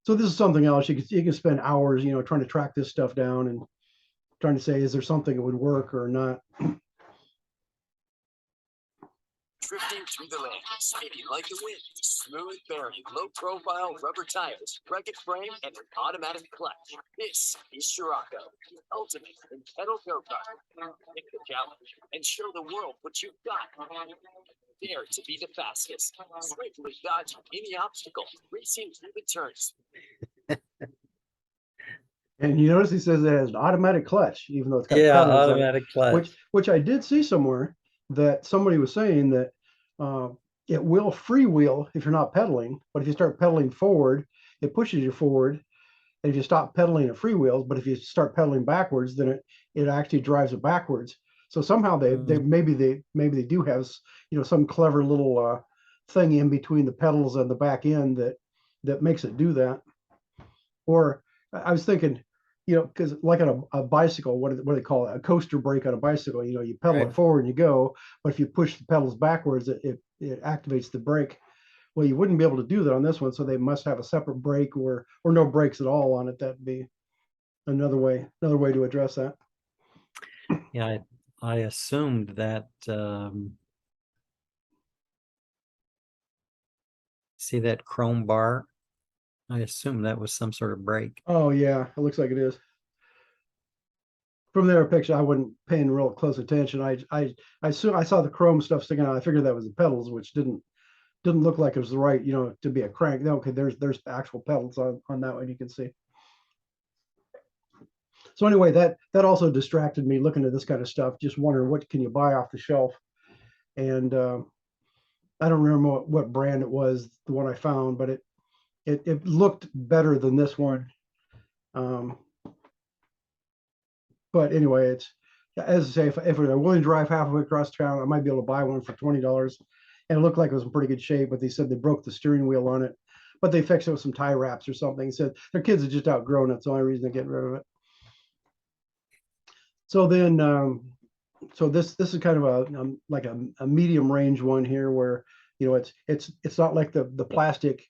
So this is something else. You can spend hours, trying to track this stuff down and trying to say, is there something that would work or not? Drifting through the land, speeding like the wind, smooth bearing, low profile rubber tires, rugged frame, and an automatic clutch. This is Scirocco, the ultimate in pedal go-kart. Take the challenge and show the world what you've got. Dare to be the fastest, swiftly dodging any obstacle, racing through the turns. And you notice he says it has an automatic clutch, even though it's got Yeah, pedals, automatic clutch. which I did see somewhere that somebody was saying that it will freewheel if you're not pedaling, but if you start pedaling forward, it pushes you forward. And if you stop pedaling, it freewheels. But if you start pedaling backwards, then it actually drives it backwards. So somehow maybe they do have some clever little thing in between the pedals and the back end that makes it do that. Or I was thinking, because like on a bicycle, what do they call it? A coaster brake on a bicycle. You pedal Right. it forward and you go, but if you push the pedals backwards, it activates the brake. Well, you wouldn't be able to do that on this one, so they must have a separate brake or no brakes at all on it. That'd be another way to address that. Yeah, I assumed that. See that chrome bar? I assume that was some sort of brake. Oh yeah, it looks like it is. From their picture, I wasn't paying real close attention. I saw the chrome stuff sticking out. I figured that was the pedals, which didn't look like it was the right, to be a crank. No, okay, there's actual pedals on that one, you can see. So anyway, that also distracted me looking at this kind of stuff, just wondering what can you buy off the shelf. And I don't remember what brand it was, the one I found, but it looked better than this one. But anyway, it's, as I say, if we're willing to drive halfway across town, I might be able to buy one for $20. And it looked like it was in pretty good shape, but they said they broke the steering wheel on it, but they fixed it with some tie wraps or something. Said their kids had just outgrown it. It's the only reason they're getting rid of it. So then, so this is kind of a like a medium range one here, where it's not like the plastic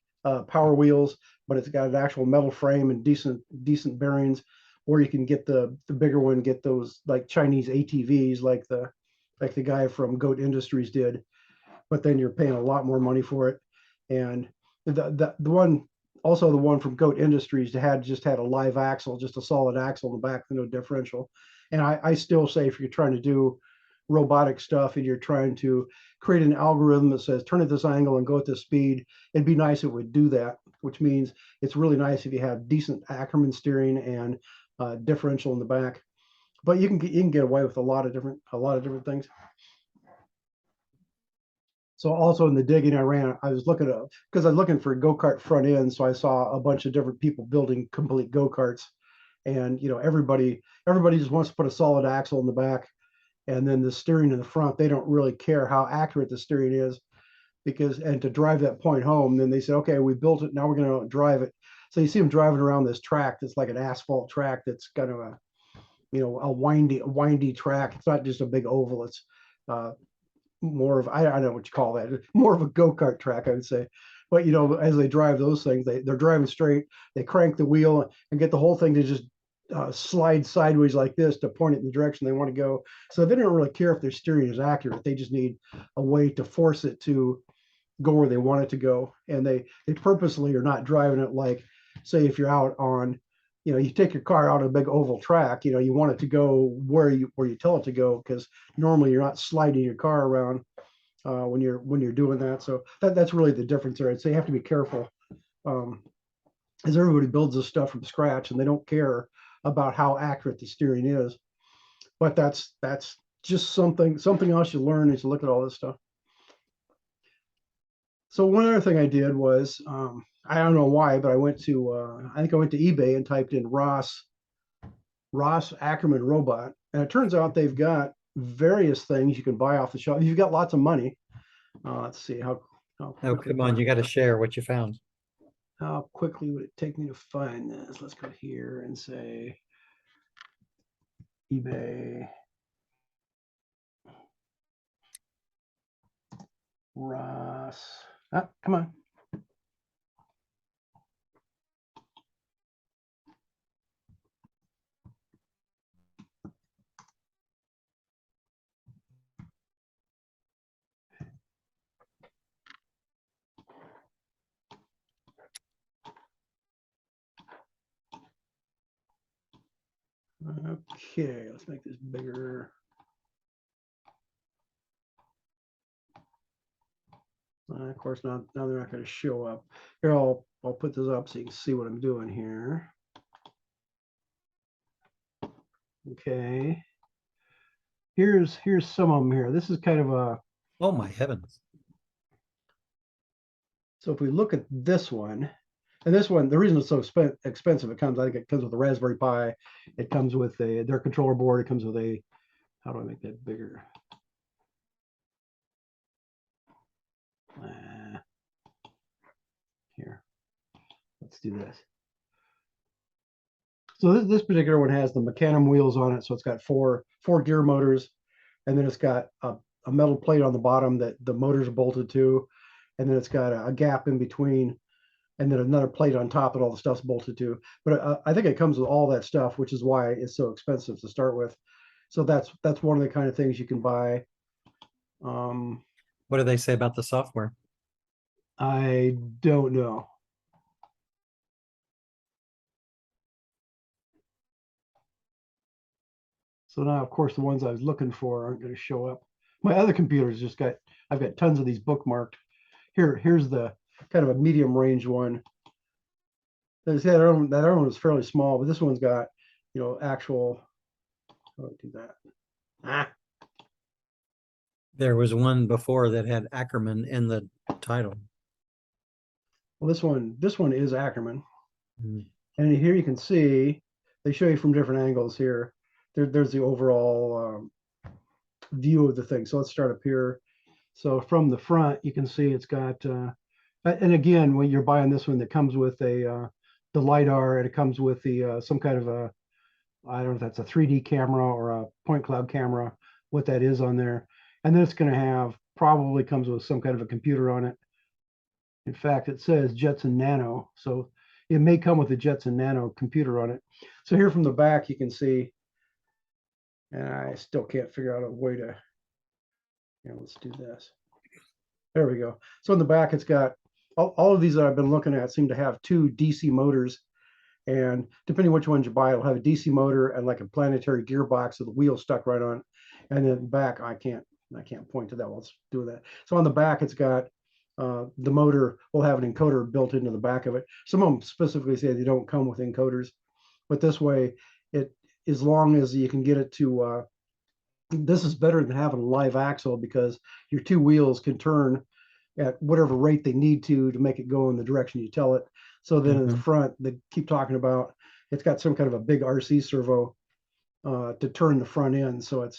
Power Wheels, but it's got an actual metal frame and decent bearings. Or you can get the bigger one, get those like Chinese ATVs, like the guy from Goat Industries did, but then you're paying a lot more money for it. And the one from Goat Industries just had a live axle, just a solid axle in the back, no differential. And I still say, if you're trying to do robotic stuff and you're trying to create an algorithm that says turn at this angle and go at this speed, it'd be nice if it would do that, which means it's really nice if you have decent Ackerman steering and differential in the back. But you can get away with a lot of different things. So also in the digging I ran, I was looking at, because I was looking for go-kart front end, so I saw a bunch of different people building complete go-karts. And everybody just wants to put a solid axle in the back, and then the steering in the front. They don't really care how accurate the steering is, and to drive that point home, then they say, okay, we built it, now we're going to drive it. So you see them driving around this track that's like an asphalt track that's kind of a windy track. It's not just a big oval. It's more of, I don't know what you call that, more of a go-kart track, I would say. But as they drive those things, they're driving straight, they crank the wheel and get the whole thing to just slide sideways like this to point it in the direction they want to go. So they don't really care if their steering is accurate. They just need a way to force it to go where they want it to go. And they purposely are not driving it like, say, if you're out on, you take your car out on a big oval track, you want it to go where you tell it to go, because normally you're not sliding your car around when you're doing that. So that's really the difference there. So you have to be careful, as everybody builds this stuff from scratch and they don't care about how accurate the steering is. But that's just something else you learn as you look at all this stuff. So one other thing I did was, I don't know why, but I went to I think I went to eBay and typed in ROS Ackermann robot, and it turns out they've got various things you can buy off the shelf. If you've got lots of money. Let's see how Oh, quickly come on, you got to share what you found. how quickly would it take me to find this? Let's go here and say eBay ROS. Come on. Okay, let's make this bigger. Of course, now they're not going to show up. Here, I'll put this up so you can see what I'm doing here. Okay. Here's some of them here. This is kind of a. Oh my heavens. So if we look at this one, and this one, the reason it's so expensive, I think it comes with a Raspberry Pi. It comes with their controller board. It comes with a, how do I make that bigger? Here, let's do this. So this particular one has the Mecanum wheels on it. So it's got four gear motors, and then it's got a metal plate on the bottom that the motors are bolted to, and then it's got a gap in between, and then another plate on top that all the stuff's bolted to. But I think it comes with all that stuff, which is why it's so expensive to start with. So that's one of the kind of things you can buy. What do they say about the software? I don't know. So now, of course, the ones I was looking for aren't going to show up. My other computer's just got, I've got tons of these bookmarked. Here's the kind of a medium range one. That other one was fairly small, but this one's got, actual. How do I do that? There was one before that had Ackerman in the title. Well, this one is Ackerman. Mm. And here you can see, they show you from different angles here. There's the overall view of the thing. So let's start up here. So from the front, you can see it's got, and again, when you're buying this one, that comes with the LiDAR, and it comes with the some kind of a, I don't know if that's a 3D camera or a point cloud camera, what that is on there. And then it's going to have, probably comes with some kind of a computer on it. In fact, it says Jetson Nano, so it may come with a Jetson Nano computer on it. So here from the back, you can see, and I still can't figure out a way to, let's do this. There we go. So in the back, it's got all of these that I've been looking at seem to have two DC motors. And depending which ones you buy, it'll have a DC motor and like a planetary gearbox with the wheel stuck right on it. And then back, I can't point to that while it's doing that. So on the back, it's got the motor will have an encoder built into the back of it. Some of them specifically say they don't come with encoders, but this way, as long as you can get it to, this is better than having a live axle, because your two wheels can turn at whatever rate they need to make it go in the direction you tell it. So then in the front, they keep talking about, it's got some kind of a big RC servo to turn the front end. So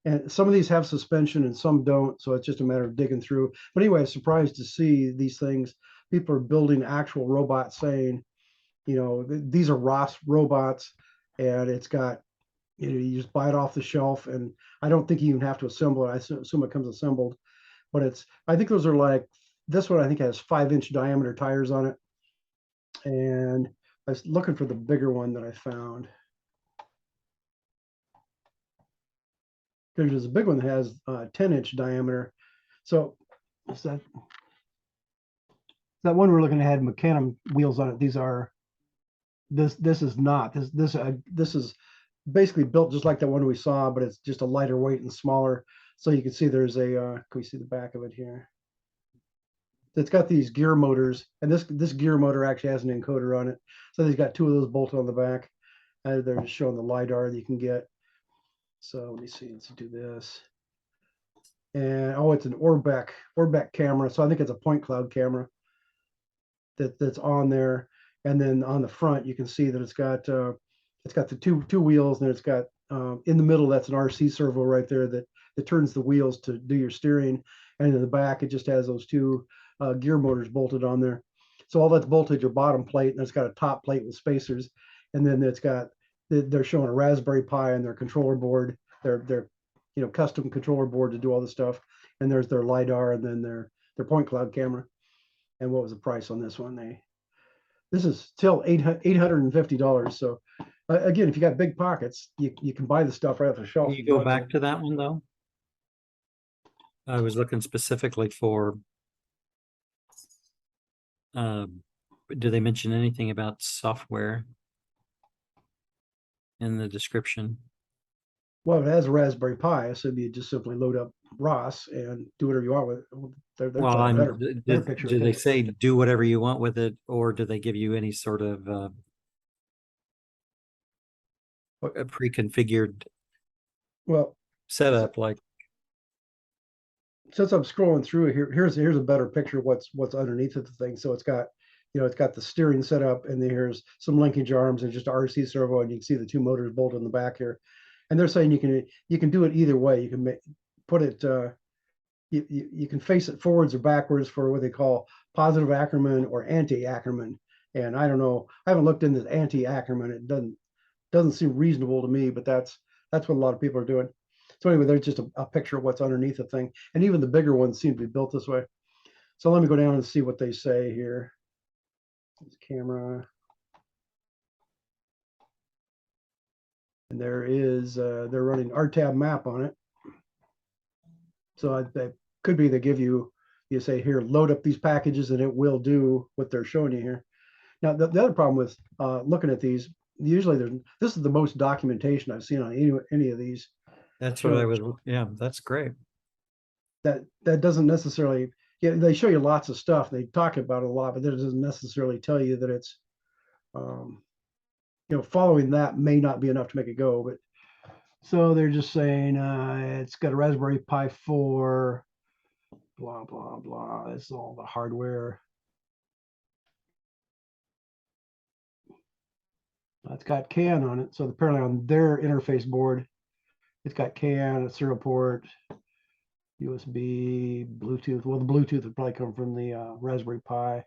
and some of these have suspension and some don't. So it's just a matter of digging through. But anyway, I was surprised to see these things. People are building actual robots saying, these are ROS robots, and it's got, you just buy it off the shelf. And I don't think you even have to assemble it. I assume it comes assembled. But I think those are like, this one I think has 5-inch diameter tires on it. And I was looking for the bigger one that I found. There's a big one that has 10-inch diameter. So is that one we're looking at had Mecanum wheels on it. These are this is not this is basically built just like that one we saw, but it's just a lighter weight and smaller. So you can see there's a can we see the back of it here? It's got these gear motors, and this gear motor actually has an encoder on it. So they've got two of those bolted on the back. They're just showing the LiDAR that you can get. So let me see, let's do this. And oh, it's an Orbeck camera. So I think it's a point cloud camera that's on there. And then on the front, you can see that it's got the two wheels, and it's got in the middle, that's an RC servo right there that turns the wheels to do your steering. And in the back, it just has those two gear motors bolted on there. So all that's bolted your bottom plate, and it's got a top plate with spacers. And then it's got, they're showing a Raspberry Pi on their controller board, their custom controller board to do all this stuff. And there's their LiDAR, and then their point cloud camera. And what was the price on this one? This is still $850. So again, if you got big pockets, you can buy the stuff right off the shelf. Can you go back to that one though? I was looking specifically for, do they mention anything about software in the description? Well, it has a Raspberry Pi, so you just simply load up ROS and do whatever you want with it. Well, better picture, do they say do whatever you want with it, or do they give you any sort of a pre-configured well setup? Like, since I'm scrolling through it, here's a better picture of what's underneath of the thing. So it's got it's got the steering set up, and then here's some linkage arms and just a RC servo, and you can see the two motors bolted in the back here. And they're saying you can do it either way. You can put it you can face it forwards or backwards for what they call positive Ackerman or anti-Ackerman. And I don't know, I haven't looked into anti-Ackerman. It doesn't seem reasonable to me, but that's what a lot of people are doing. So anyway, there's just a picture of what's underneath the thing. And even the bigger ones seem to be built this way. So let me go down and see what they say here. This camera. And there is, they're running RTAB map on it. So that could be they give you say, here, load up these packages, and it will do what they're showing you here. Now, the other problem with looking at these, usually this is the most documentation I've seen on any of these. that's what I would, yeah, that's great. That doesn't necessarily, they show you lots of stuff. They talk about it a lot, but that doesn't necessarily tell you that it's, following that may not be enough to make it go. But so they're just saying it's got a Raspberry Pi 4, blah, blah, blah. That's all the hardware. It's got CAN on it. So apparently on their interface board, it's got CAN, a serial port, USB, Bluetooth. Well, the Bluetooth would probably come from the Raspberry Pi.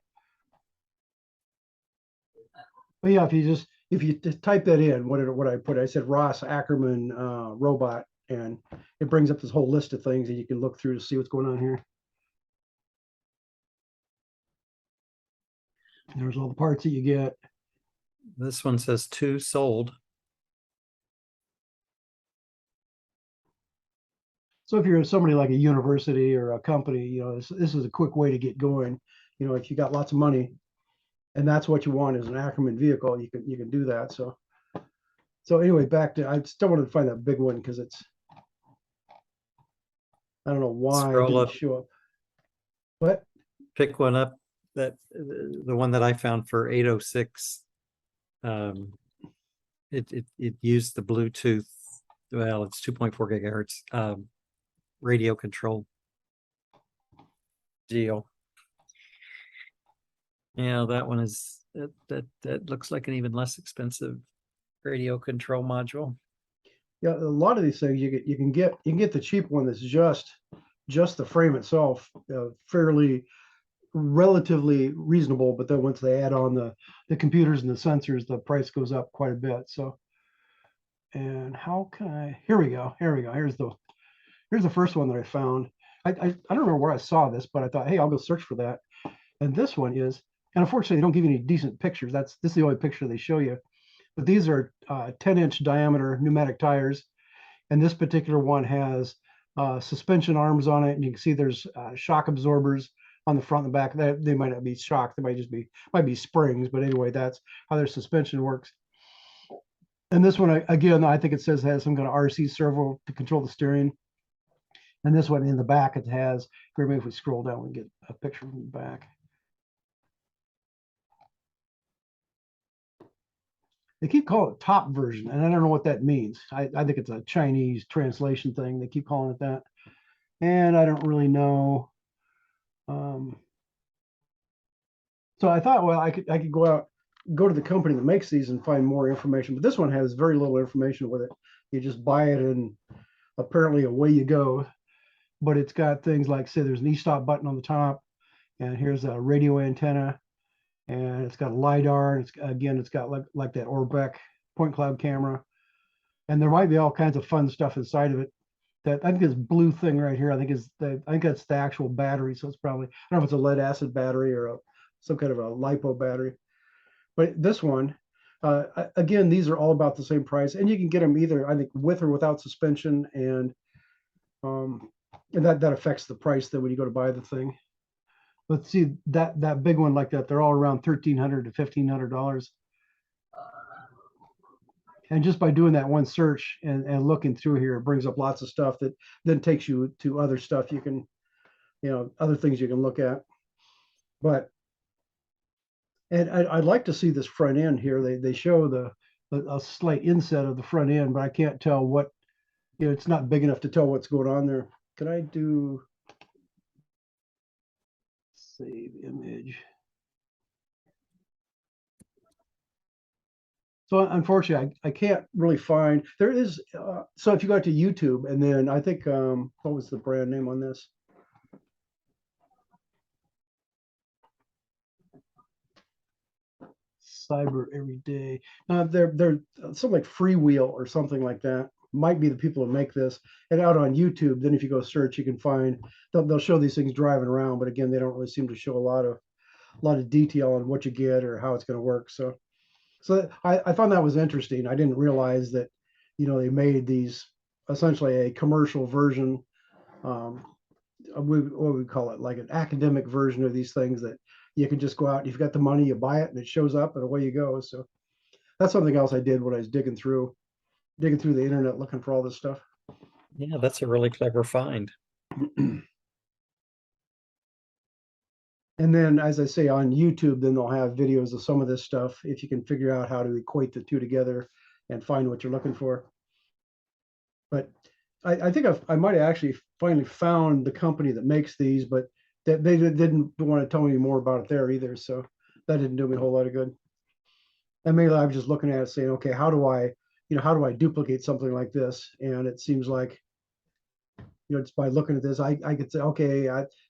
But yeah, if you just type that in, what I put, I said ROS Ackermann robot, and it brings up this whole list of things that you can look through to see what's going on here. There's all the parts that you get. This one says 2 sold. So if you're somebody like a university or a company, this is a quick way to get going. If you got lots of money, and that's what you want is an Ackerman vehicle, you can do that. So anyway, back to, I still wanted to find that big one because it's, I don't know why it didn't show up. What? Pick one up, that the one that I found for 806. It used the Bluetooth, well, it's 2.4 gigahertz radio control deal. Yeah, that one is that looks like an even less expensive radio control module. Yeah, a lot of these things you can get the cheap one that's just the frame itself, fairly relatively reasonable, but then once they add on the computers and the sensors, the price goes up quite a bit. So, and how can I, here we go. Here's the first one that I found. I don't remember where I saw this, but I thought, hey, I'll go search for that. And this one is, and unfortunately they don't give you any decent pictures. This is the only picture they show you. But these are 10-inch diameter pneumatic tires, And this particular one has suspension arms on it, and you can see there's shock absorbers on the front and the back. They might not be shock, they might just be springs, but anyway, that's how their suspension works. And this one, again, I think it says it has some kind of RC servo to control the steering. And this one in the back, it has, maybe if we scroll down, we get a picture from the back. They keep calling it top version, and I don't know what that means. I think it's a Chinese translation thing. They keep calling it that. And I don't really know. So I thought, well, I could go to the company that makes these and find more information. But this one has very little information with it. You just buy it and apparently away you go. But it's got things like, say, there's an e-stop button on the top, and here's a radio antenna, and it's got a LiDAR, and it's got like that Orbeck point cloud camera. And there might be all kinds of fun stuff inside of it. That I think this blue thing right here, I think that's the actual battery. So it's probably, I don't know if it's a lead acid battery or some kind of a LiPo battery. But this one, again, these are all about the same price, and you can get them either, I think, with or without suspension, and that affects the price that when you go to buy the thing. Let's see, that big one like that, they're all around $1,300 to $1,500. And just by doing that one search and looking through here, it brings up lots of stuff that then takes you to other stuff you can, other things you can look at. But, and I'd like to see this front end here. They show a slight inset of the front end, but I can't tell what, it's not big enough to tell what's going on there. Can I do save image? So unfortunately, I can't really find, there is, so if you go to YouTube, and then I think, what was the brand name on this? Cyber Everyday. They're something like Freewheel or something like that. Might be the people who make this. And out on YouTube, then if you go search, you can find, they'll show these things driving around, but again, they don't really seem to show a lot of detail on what you get or how it's going to work. So I found that was interesting. I didn't realize that, they made these essentially a commercial version, what we call it, like an academic version of these things that you can just go out, you've got the money, you buy it, and it shows up, and away you go. So that's something else I did when I was digging through the internet looking for all this stuff. Yeah, that's a really clever find. And then, as I say, on YouTube, then they'll have videos of some of this stuff if you can figure out how to equate the two together and find what you're looking for. But I think I might have actually finally found the company that makes these, but they didn't want to tell me more about it there either. So that didn't do me a whole lot of good. And maybe I was just looking at it saying, okay, how do I duplicate something like this? And it seems like, just by looking at this, I could say, okay,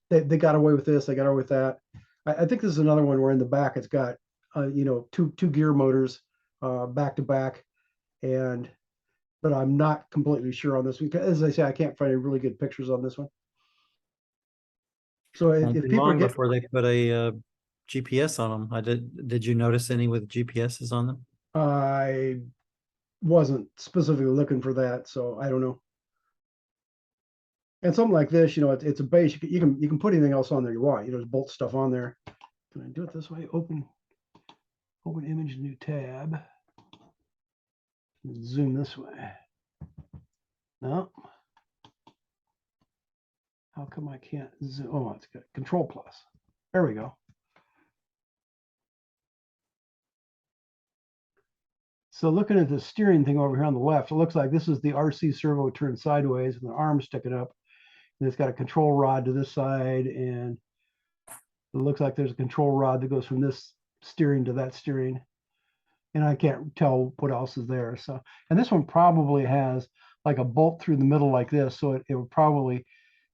they got away with this, they got away with that. I think this is another one where in the back it's got, two gear motors back to back, but I'm not completely sure on this one. As I say, I can't find any really good pictures on this one. So if people long get before they put a GPS on them, did you notice any with GPSs on them? I wasn't specifically looking for that, so I don't know. And something like this, it's a base. You can put anything else on there you want. Just bolt stuff on there. Can I do it this way? Open image, new tab. Zoom this way. No. How come I can't zoom? Oh, it's got Control Plus. There we go. So looking at the steering thing over here on the left, it looks like this is the RC servo turned sideways with an arm sticking up. And it's got a control rod to this side, and it looks like there's a control rod that goes from this steering to that steering. And I can't tell what else is there. So, and this one probably has like a bolt through the middle like this. So it would probably,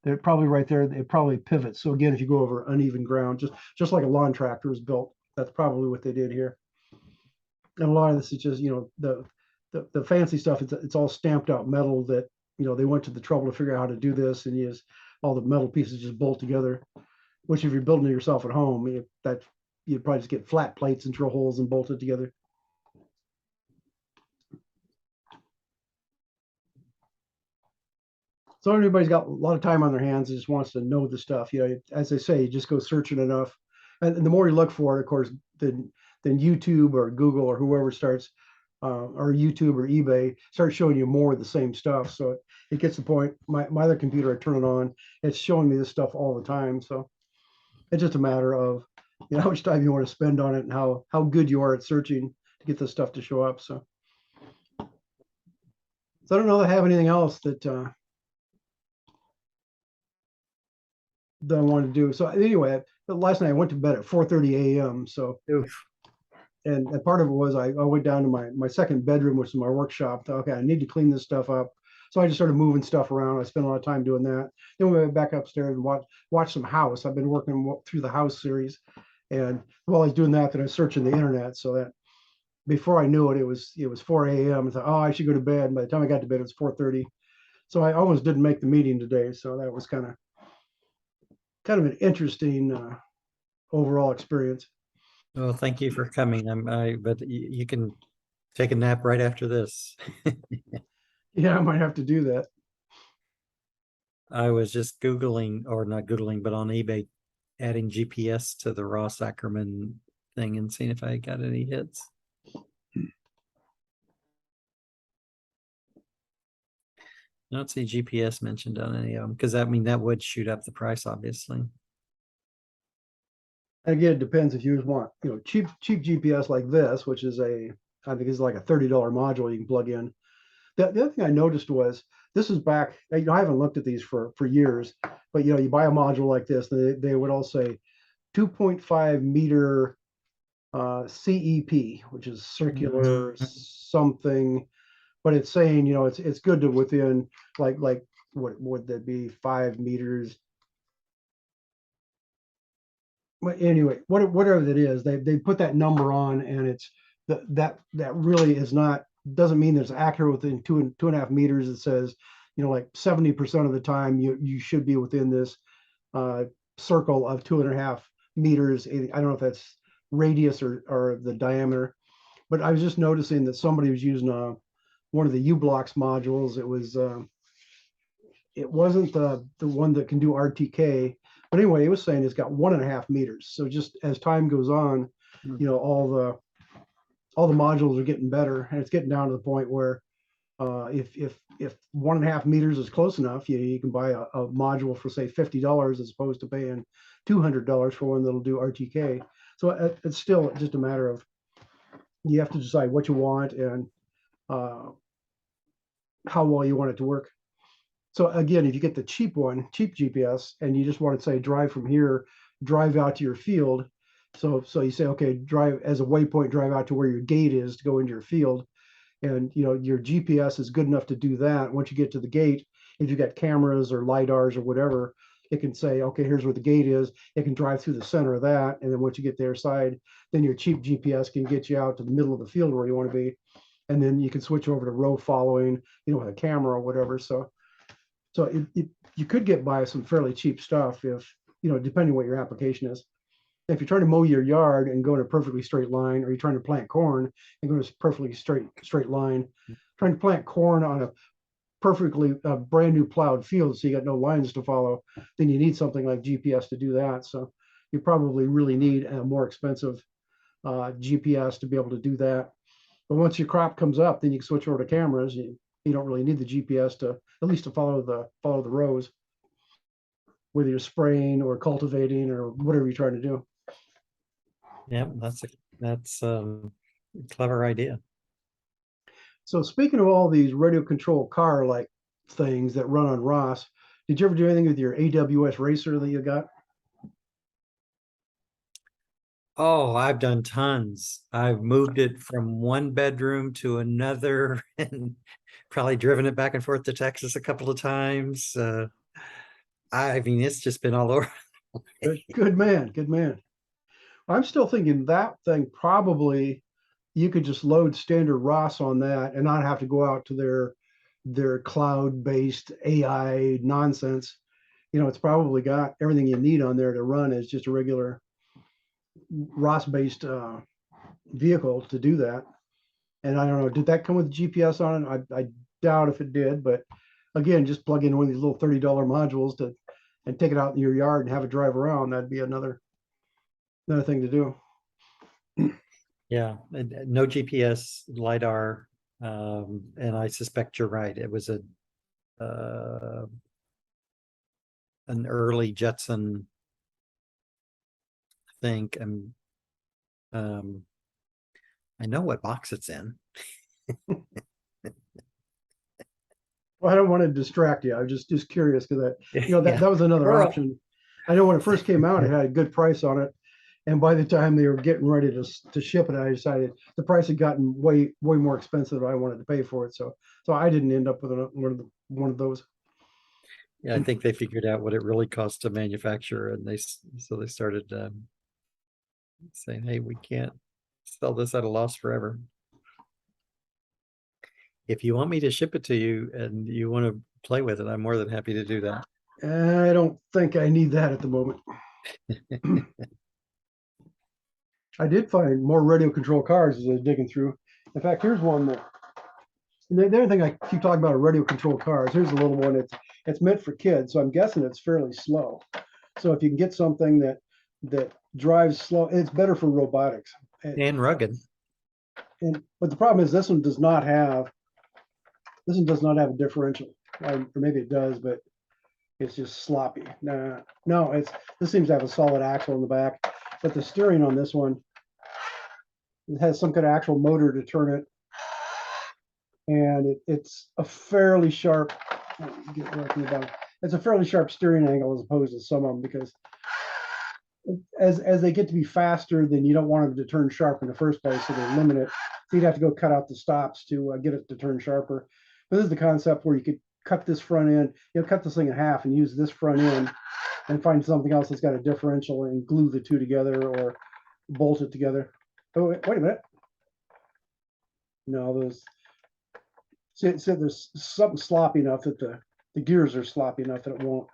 they're probably right there. It probably pivots. So again, if you go over uneven ground, just like a lawn tractor is built, that's probably what they did here. And a lot of this is just, the fancy stuff. It's all stamped out metal that, they went to the trouble to figure out how to do this, and use all the metal pieces just bolt together. Which, if you're building it yourself at home, you'd probably just get flat plates and drill holes and bolt it together. So everybody's got a lot of time on their hands and just wants to know the stuff. You know, as they say, you just go searching enough, and the more you look for it, of course, then YouTube or Google or whoever starts, or YouTube or eBay starts showing you more of the same stuff. So it gets to the point. My other computer, I turn it on, it's showing me this stuff all the time. So it's just a matter of, you know, how much time you want to spend on it and how good you are at searching to get this stuff to show up. So I don't know if I have anything else that I wanted to do. So anyway, last night I went to bed at 4:30 a.m. So Oof. and part of it was I went down to my second bedroom, which is my workshop. Thought, okay, I need to clean this stuff up. So I just started moving stuff around. I spent a lot of time doing that. Then we went back upstairs and watch some House. I've been working through the House series, and while I was doing that, then I was searching the internet. So that before I knew it, it was 4 a.m. I thought, oh, I should go to bed. And by the time I got to bed, it was 4:30. So I almost didn't make the meeting today. So that was kind of an interesting overall experience. Well, thank you for coming. But you can take a nap right after this. Yeah, I might have to do that. I was just Googling, or not Googling, but on eBay, adding GPS to the ROS Ackermann thing and seeing if I got any hits. I don't see GPS mentioned on any of them, because I mean, that would shoot up the price, obviously. Again, it depends if you just want, you know, cheap GPS like this, which is I think is like a $30 module you can plug in. The other thing I noticed was this is back, you know, I haven't looked at these for years, but you know, you buy a module like this, they would all say 2.5 meter CEP, which is circular something, but it's saying, you know, it's good to within like what would that be, 5 meters. But anyway, whatever it is, they put that number on, and it's that really is not, doesn't mean that it's accurate within 2.5 meters. It says, you know, like 70% of the time you should be within this circle of 2.5 meters. I don't know if that's radius or the diameter, but I was just noticing that somebody was using one of the U-Blocks modules. It wasn't the one that can do RTK, but anyway, it was saying it's got 1.5 meters. So just as time goes on, you know, all the modules are getting better, and it's getting down to the point where if 1.5 meters is close enough, you can buy a module for say $50 as opposed to paying $200 for one that'll do RTK. So it's still just a matter of, you have to decide what you want and how well you want it to work. So again, if you get the cheap GPS, and you just want to say drive from here, drive out to your field. So you say, okay, drive as a waypoint, drive out to where your gate is to go into your field. And you know, your GPS is good enough to do that. Once you get to the gate, if you got cameras or LiDARs or whatever, it can say, okay, here's where the gate is. It can drive through the center of that. And then once you get their side, then your cheap GPS can get you out to the middle of the field where you want to be. And then you can switch over to row following, you know, with a camera or whatever. So you could get by some fairly cheap stuff if, you know, depending what your application is. If you're trying to mow your yard and go in a perfectly straight line, or you're trying to plant corn and go in a perfectly straight line, trying to plant corn on a perfectly brand new plowed field, so you got no lines to follow, then you need something like GPS to do that. So you probably really need a more expensive GPS to be able to do that. But once your crop comes up, then you can switch over to cameras. You don't really need the GPS to, at least to follow the rows, whether you're spraying or cultivating or whatever you're trying to do. Yeah, that's a clever idea. So speaking of all these radio control car like things that run on ROS, did you ever do anything with your AWS racer that you got? Oh, I've done tons. I've moved it from one bedroom to another and probably driven it back and forth to Texas a couple of times. I mean, it's just been all over. Good man, good man. I'm still thinking that thing probably you could just load standard ROS on that and not have to go out to their cloud-based AI nonsense. You know, it's probably got everything you need on there to run as just a regular ROS-based vehicle to do that. And I don't know, did that come with GPS on it? I doubt if it did, but again, just plug in one of these little $30 modules and take it out in your yard and have it drive around. That'd be another thing to do. Yeah, no GPS, LiDAR, and I suspect you're right. It was an early Jetson, I think, and I know what box it's in. Well, I don't want to distract you. I was just curious because that Yeah. that was another Squirrel. option. I know when it first came out, it had a good price on it, and by the time they were getting ready to ship it, I decided the price had gotten way more expensive than I wanted to pay for it. So I didn't end up with one of those. Yeah, I think they figured out what it really costs to manufacture, and so they started saying, "Hey, we can't sell this at a loss forever. If you want me to ship it to you and you want to play with it, I'm more than happy to do that." I don't think I need that at the moment. I did find more radio control cars as I was digging through. In fact, here's one that. And the other thing I keep talking about are radio control cars. Here's a little one. It's meant for kids, so I'm guessing it's fairly slow. So if you can get something that drives slow, it's better for robotics. And rugged. But the problem is this one does not have a differential, or maybe it does, but it's just sloppy. No, this seems to have a solid axle in the back, but the steering on this one, it has some kind of actual motor to turn it, and it's a fairly sharp. It's a fairly sharp steering angle as opposed to some of them, because as they get to be faster, then you don't want them to turn sharp in the first place, so they limit it. So you'd have to go cut out the stops to get it to turn sharper. But this is the concept where you could cut this front end, cut this thing in half and use this front end and find something else that's got a differential and glue the two together or bolt it together. Oh, wait a minute. No, there's something sloppy enough that the gears are sloppy enough that it won't.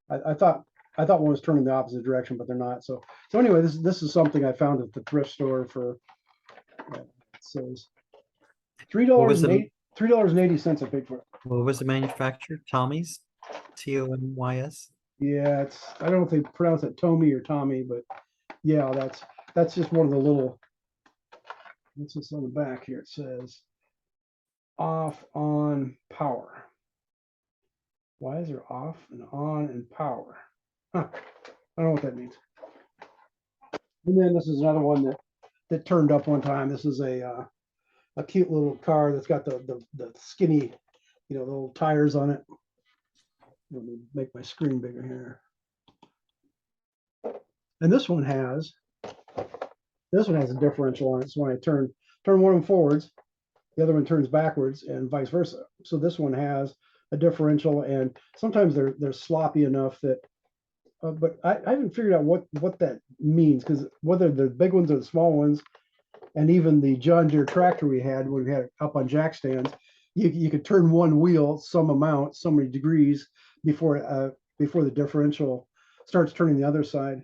I thought one was turning the opposite direction, but they're not. So anyway, this is something I found at the thrift store for. It says $3.80 I paid for it. What was the manufacturer? Tommy's, TOMYS. Yeah, I don't know if they pronounce it Tommy or Tommy, but yeah, that's just one of the little. What's this on the back here? It says off, on, power. Why is there off and on and power? Huh. I don't know what that means. And then this is another one that turned up one time. This is a cute little car that's got the skinny, the little tires on it. Let me make my screen bigger here. And this one has a differential on it. So when I turn one of them forwards, the other one turns backwards and vice versa. So this one has a differential, and sometimes they're sloppy enough that but I haven't figured out what that means, because whether the big ones or the small ones, and even the John Deere tractor we had when we had it up on jack stands, you could turn one wheel some amount, so many degrees before the differential starts turning the other side.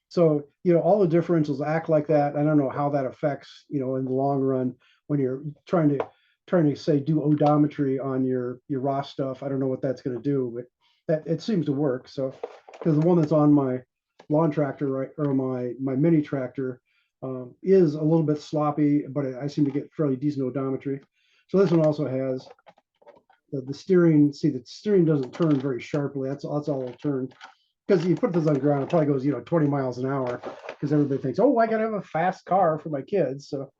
So all the differentials act like that. I don't know how that affects in the long run when you're trying to say do odometry on your ROS stuff. I don't know what that's going to do, but that it seems to work. So because the one that's on my lawn tractor, right, or my mini tractor, is a little bit sloppy, but I seem to get fairly decent odometry. So this one also has the steering. See, the steering doesn't turn very sharply. That's all it'll turn. Because you put this on the ground, it probably goes 20 miles an hour, because everybody thinks, oh, I gotta have a fast car for my kids. So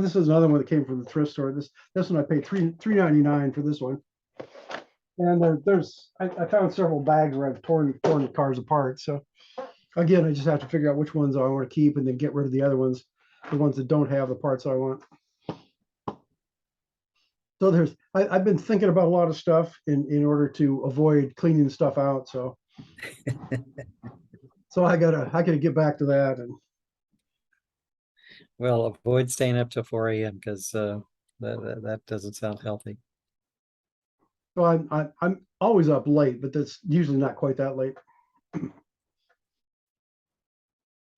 this is another one that came from the thrift store. This one I paid $3.99 for this one. And I found several bags where I've torn the cars apart. So again, I just have to figure out which ones I want to keep and then get rid of the other ones, the ones that don't have the parts I want. So I've been thinking about a lot of stuff in order to avoid cleaning stuff out. So I gotta get back to that. And Well, avoid staying up till 4 a.m. because that doesn't sound healthy. so I'm always up late, but that's usually not quite that late.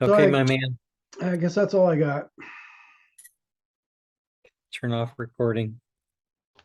Okay, my man, I guess that's all I got. turn off recording.